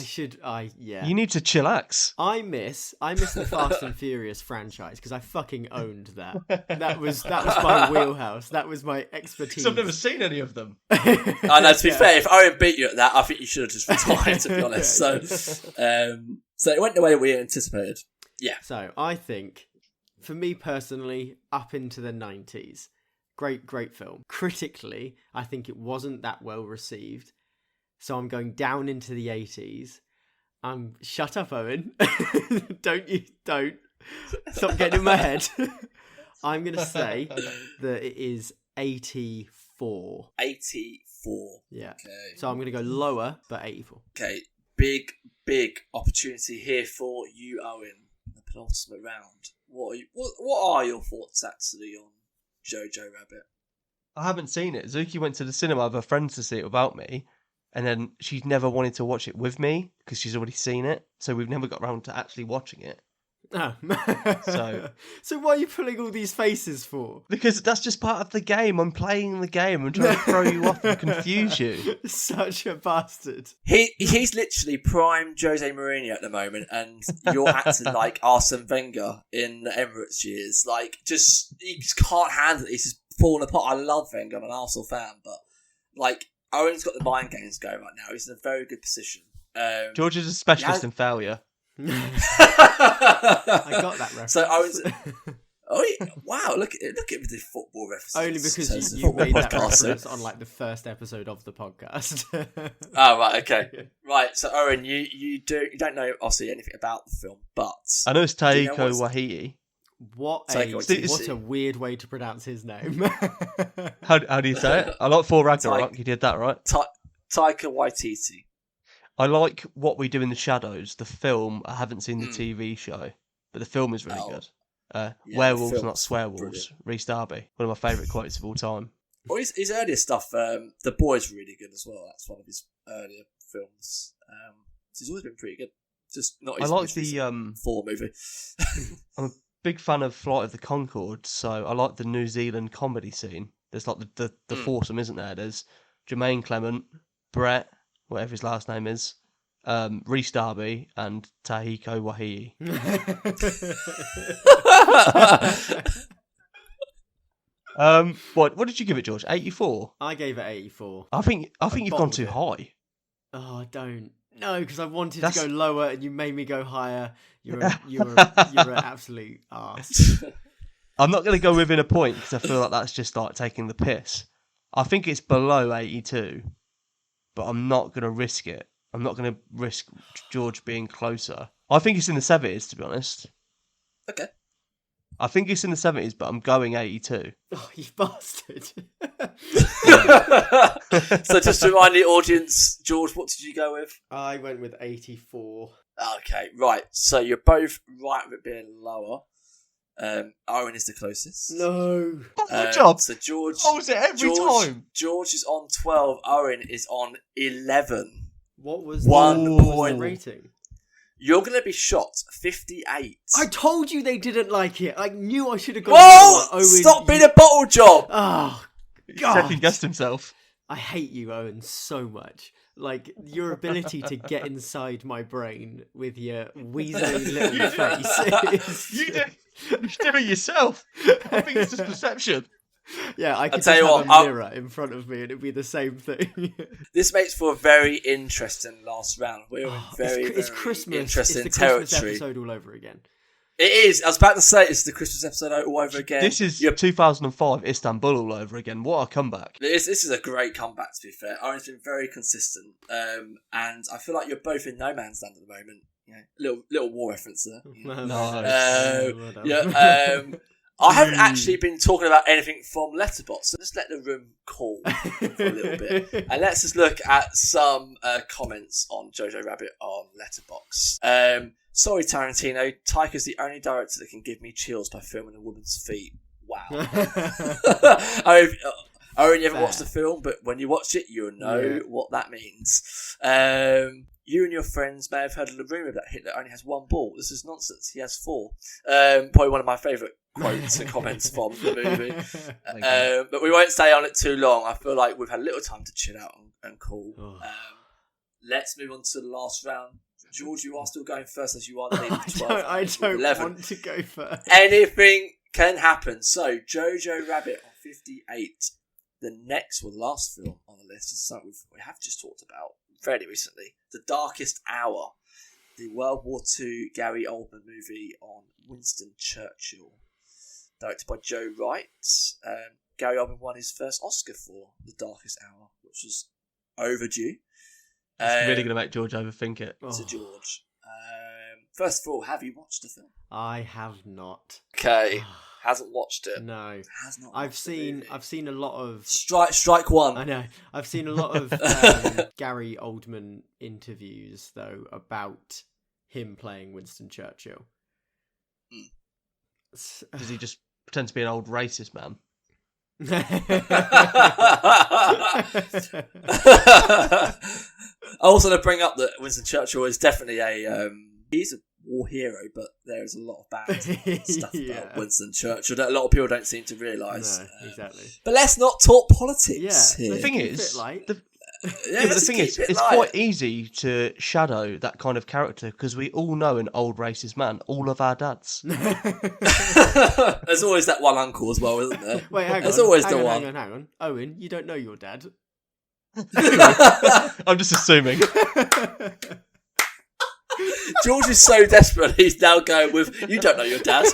You need to chillax. I miss the Fast and Furious franchise because I fucking owned that. That was my wheelhouse. That was my expertise. I've never seen any of them. I know. To be fair, if Owen beat you at that, I think you should have just retired. To be honest, so it went the way we anticipated. Yeah. So I think, for me personally, up into the 90s. Great film. Critically, I think it wasn't that well received. So I'm going down into the 80s. Shut up, Owen. Don't stop getting in my head. I'm going to say that it is 84. 84. Yeah. Okay. So I'm going to go lower, but 84. Okay. Big opportunity here for you, Owen. The penultimate round. What are your thoughts actually on Jojo Rabbit? I haven't seen it. Zuki went to the cinema with her friends to see it without me, and then she's never wanted to watch it with me because she's already seen it, so we've never got around to actually watching it. Oh. So why are you pulling all these faces for? Because that's just part of the game. I'm playing the game. I'm trying to throw you off and confuse you. Such a bastard. He's literally prime Jose Mourinho at the moment, and you're acting like Arsene Wenger in the Emirates years. Like, he just can't handle it. He's just falling apart. I love Wenger. I'm an Arsenal fan, but like, Owen's got the mind games going right now. He's in a very good position. George is a specialist in failure. I got that reference. So wow! Look at the football references. Only because you made that reference on like the first episode of the podcast. Oh right, okay, right. So Owen, you don't know obviously anything about the film, but I know it's Taika Waititi. What a weird way to pronounce his name. How do you say it? I like Thor Ragnarok. You did that right. Taika Waititi. I like What We Do in the Shadows, the film. I haven't seen the TV show, but the film is really good. Werewolves, not swearwolves. Rhys Darby, one of my favourite quotes of all time. Well, his earlier stuff, The Boy's really good as well. That's one of his earlier films. So he's always been pretty good. Just not his Thor movie. I'm a big fan of Flight of the Conchords, so I like the New Zealand comedy scene. There's like the foursome, isn't there? There's Jermaine Clement, Brett, whatever his last name is, Rhys Darby, and Taika Waititi. What did you give it, George? 84. I gave it 84. I think you've gone bottled too it. high. Oh, don't. No, because I wanted That's- to go lower and you made me go higher. You're an absolute arse. I'm not going to go within a point because I feel like that's just like taking the piss. I think it's below 82, but I'm not going to risk it. I'm not going to risk George being closer. I think it's in the 70s, to be honest. Okay. I think it's in the 70s, but I'm going 82. Oh, you bastard. So just to remind the audience, George, what did you go with? I went with 84. Okay, right. So you're both right with it being lower. Owen is the closest. No. Good job. So George Holds it every time. George is on 12. Owen is on 11. What was 1 the point. rating? You're going to be shot 58. I told you they didn't like it. I knew I should have gone. Whoa! Owen, Stop being a bottle job. Oh, Second God. guessed himself. I hate you, Owen, so much. Like, your ability to get inside my brain with your weaselly little face. You do it yourself. I think it's just perception. Yeah, I could tell just you have what, a mirror in front of me and it'd be the same thing. This makes for a very interesting last round. We're in very, it's very Christmas. interesting It's the Christmas territory. episode all over again. It is. I was about to say it's the Christmas episode all over again. This is 2005 Istanbul all over again. What a comeback. This is a great comeback, to be fair. Owen's been very consistent. And I feel like you're both in no man's land at the moment. You know, little war reference there. I haven't actually been talking about anything from Letterboxd, so let's let the room cool for a little bit. And let's just look at some comments on Jojo Rabbit on Letterboxd. Sorry, Tarantino. Taika's the only director that can give me chills by filming a woman's feet. Wow. Owen, you haven't watched the film, but when you watch it, you'll know what that means. You and your friends may have heard of the rumour that Hitler only has one ball. This is nonsense. He has 4. Probably one of my favourite quotes and comments from the movie. But we won't stay on it too long. I feel like we've had a little time to chill out and cool. Let's move on to the last round. George, you are still going first as you are the lead of 12. I don't 11. want to go first. Anything can happen. So, Jojo Rabbit on 58. The last film on the list is something we have just talked about fairly recently. The Darkest Hour. The World War II Gary Oldman movie on Winston Churchill. Directed by Joe Wright. Gary Oldman won his first Oscar for The Darkest Hour, which was overdue. It's really going to make George overthink it. To George. First of all, have you watched the film? I have not. Okay. Hasn't watched it. No. Has not. I've seen a lot of Strike one. I know. I've seen a lot of Gary Oldman interviews though about him playing Winston Churchill. Does he just pretend to be an old racist man? I also want to bring up that Winston Churchill is definitely he's a war hero, but there's a lot of bad stuff about Winston Churchill that a lot of people don't seem to realise. No, exactly. But let's not talk politics. Yeah, here. The thing is, Yeah, but the thing is, it's quite easy to shadow that kind of character because we all know an old racist man. All of our dads. There's always that one uncle as well, isn't there? Wait, hang on. There's always hang the on, one. Hang on. Owen, you don't know your dad. I'm just assuming. George is so desperate, he's now going with, you don't know your dad.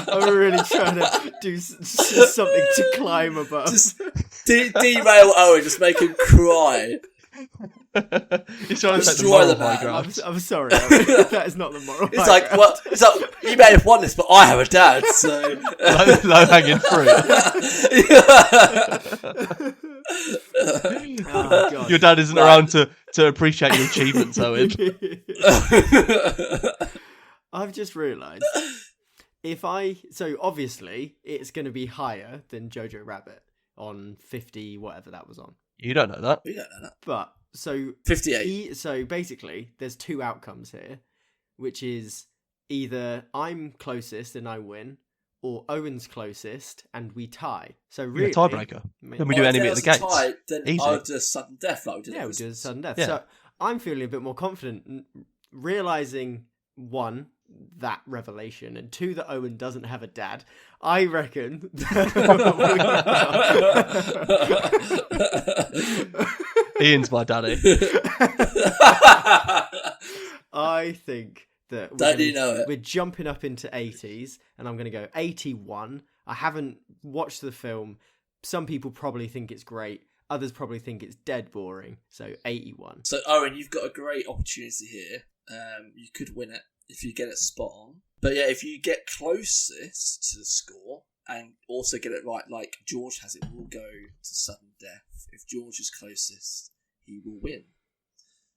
I'm really trying to do something to climb above. Just derail Owen, just make him cry. He's trying to take the Destroy moral the high man. ground. I'm sorry, Owen. That is not the moral. It's like, well, you may have won this, but I have a dad, so Low hanging fruit. Oh, God. Your dad isn't around to appreciate your achievements, Owen. I've just realised so obviously it's going to be higher than Jojo Rabbit on 50 whatever that was on. You don't know that. we don't know that. But so 58. so basically there's 2 outcomes here, which is either I'm closest and I win, or Owen's closest and we tie. So really, A tiebreaker. Then we do enemy at the gates. Then Easy. I'll do a sudden death like we did. Yeah, we do a sudden death. Yeah. So I'm feeling a bit more confident, realizing one, that revelation, and 2, that Owen doesn't have a dad, I reckon. Ian's my daddy. I think that we're jumping up into 80s, and I'm going to go 81. I haven't watched the film. Some people probably think it's great. Others probably think it's dead boring. So 81. So Owen, you've got a great opportunity here. You could win it if you get it spot on. But yeah, if you get closest to the score and also get it right, like George has, it will go to sudden death. If George is closest, he will win.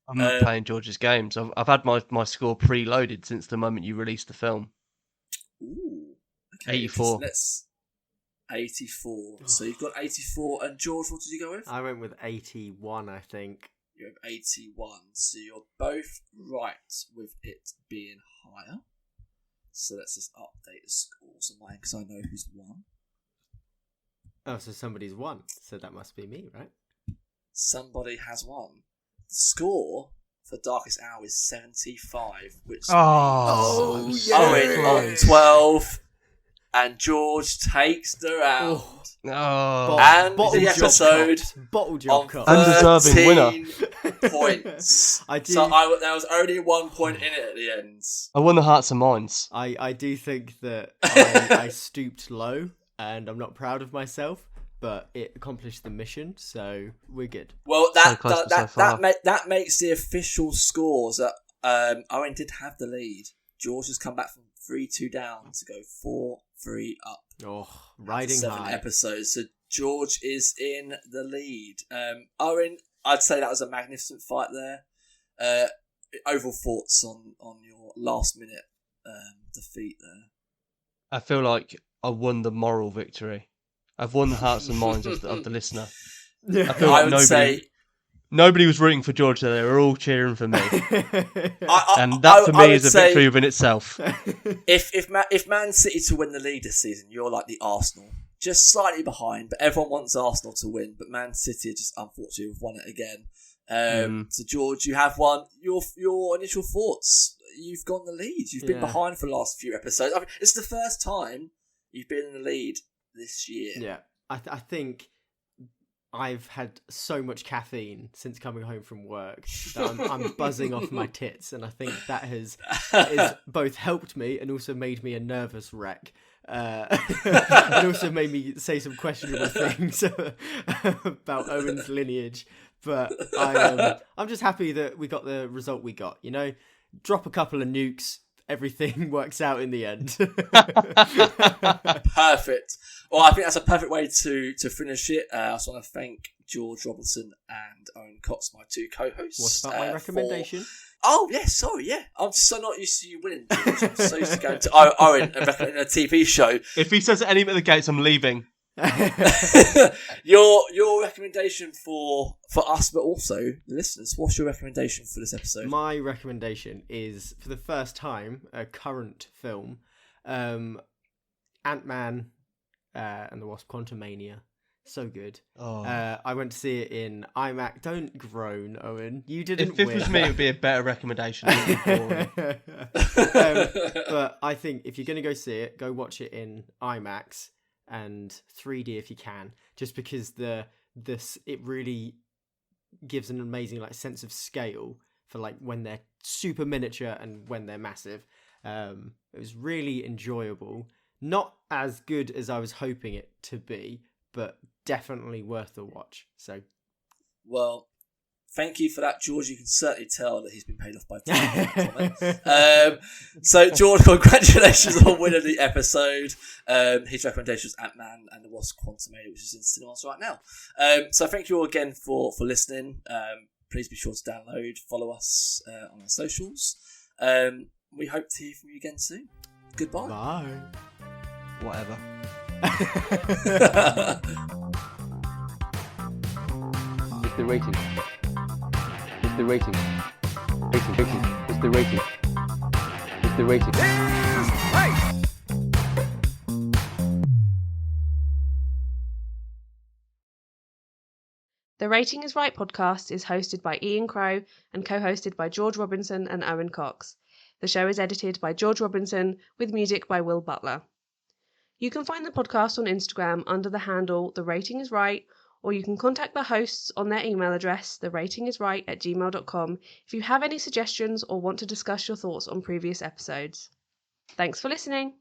I'm not playing George's games. I've had my score preloaded since the moment you released the film. Ooh. Okay, 84. 84. So you've got 84. And George, what did you go with? I went with 81, I think. You have 81. So you're both right with it being higher. So let's just update the scores on mine because I know who's won. Oh, so somebody's won. So that must be me, right? Somebody has won. The score for Darkest Hour is 75, which means Owen on 12. And George takes the round. And the episode bottle job cup. Undeserving winner. Points. There was only 1 point in it at the end. I won the hearts and minds. I do think that I stooped low, and I'm not proud of myself, but it accomplished the mission, so we're good. Well, that makes the official scores that Owen did have the lead. George has come back from 3-2 down to go 4-3 up. Oh, riding 7 high. episodes. So George is in the lead. Owen, I'd say that was a magnificent fight there. Overall thoughts on your last minute defeat there? I feel like I won the moral victory. I've won the hearts and minds of the listener. I feel like nobody was rooting for George, they were all cheering for me. And that for me is a victory within itself. If Man City to win the league this season, you're like the Arsenal. Just slightly behind, but everyone wants Arsenal to win. But Man City just unfortunately have won it again. So George, you have won. Your initial thoughts. You've gone the lead. You've been behind for the last few episodes. I mean, it's the first time you've been in the lead this year. Yeah, I think I've had so much caffeine since coming home from work that I'm buzzing off my tits, and I think that has both helped me and also made me a nervous wreck. And also made me say some questionable things about Owen's lineage. But I'm just happy that we got the result we got. You know, drop a couple of nukes, everything works out in the end. Perfect. Well, I think that's a perfect way to finish it. I just want to thank George Robinson and Owen Cox, my two co-hosts. What about my recommendation? Oh, yeah, sorry, yeah. I'm just so not used to you winning, George. I'm so used to going to Owen and recommending a TV show. If he says anything at the gates, I'm leaving. Your recommendation for us, but also the listeners, what's your recommendation for this episode? My recommendation is, for the first time, a current film, Ant-Man and the Wasp: Quantumania. So good. I went to see it in IMAX. Don't groan, Owen. You didn't win. If it was me, it would be a better recommendation. But I think if you're going to go see it, go watch it in IMAX and 3D if you can, just because it really gives an amazing sense of scale for when they're super miniature and when they're massive. It was really enjoyable. Not as good as I was hoping it to be, but definitely worth a watch. So, well, thank you for that, George. You can certainly tell that he's been paid off by time. So, George, congratulations on winning the episode. His recommendation was Ant-Man and the Wasp: Quantumania, which is in cinemas right now. So, thank you all again for listening. Please be sure to download, follow us on our socials. We hope to hear from you again soon. Goodbye. Bye. Whatever. It's the rating. It's the rating. Rating. It's the rating. It's the rating. The Rating is Right podcast is hosted by Ian Crow and co-hosted by George Robinson and Owen Cox. The show is edited by George Robinson with music by Will Butler. You can find the podcast on Instagram under the handle The Rating Is Right, or you can contact the hosts on their email address, theratingisright@gmail.com, if you have any suggestions or want to discuss your thoughts on previous episodes. Thanks for listening.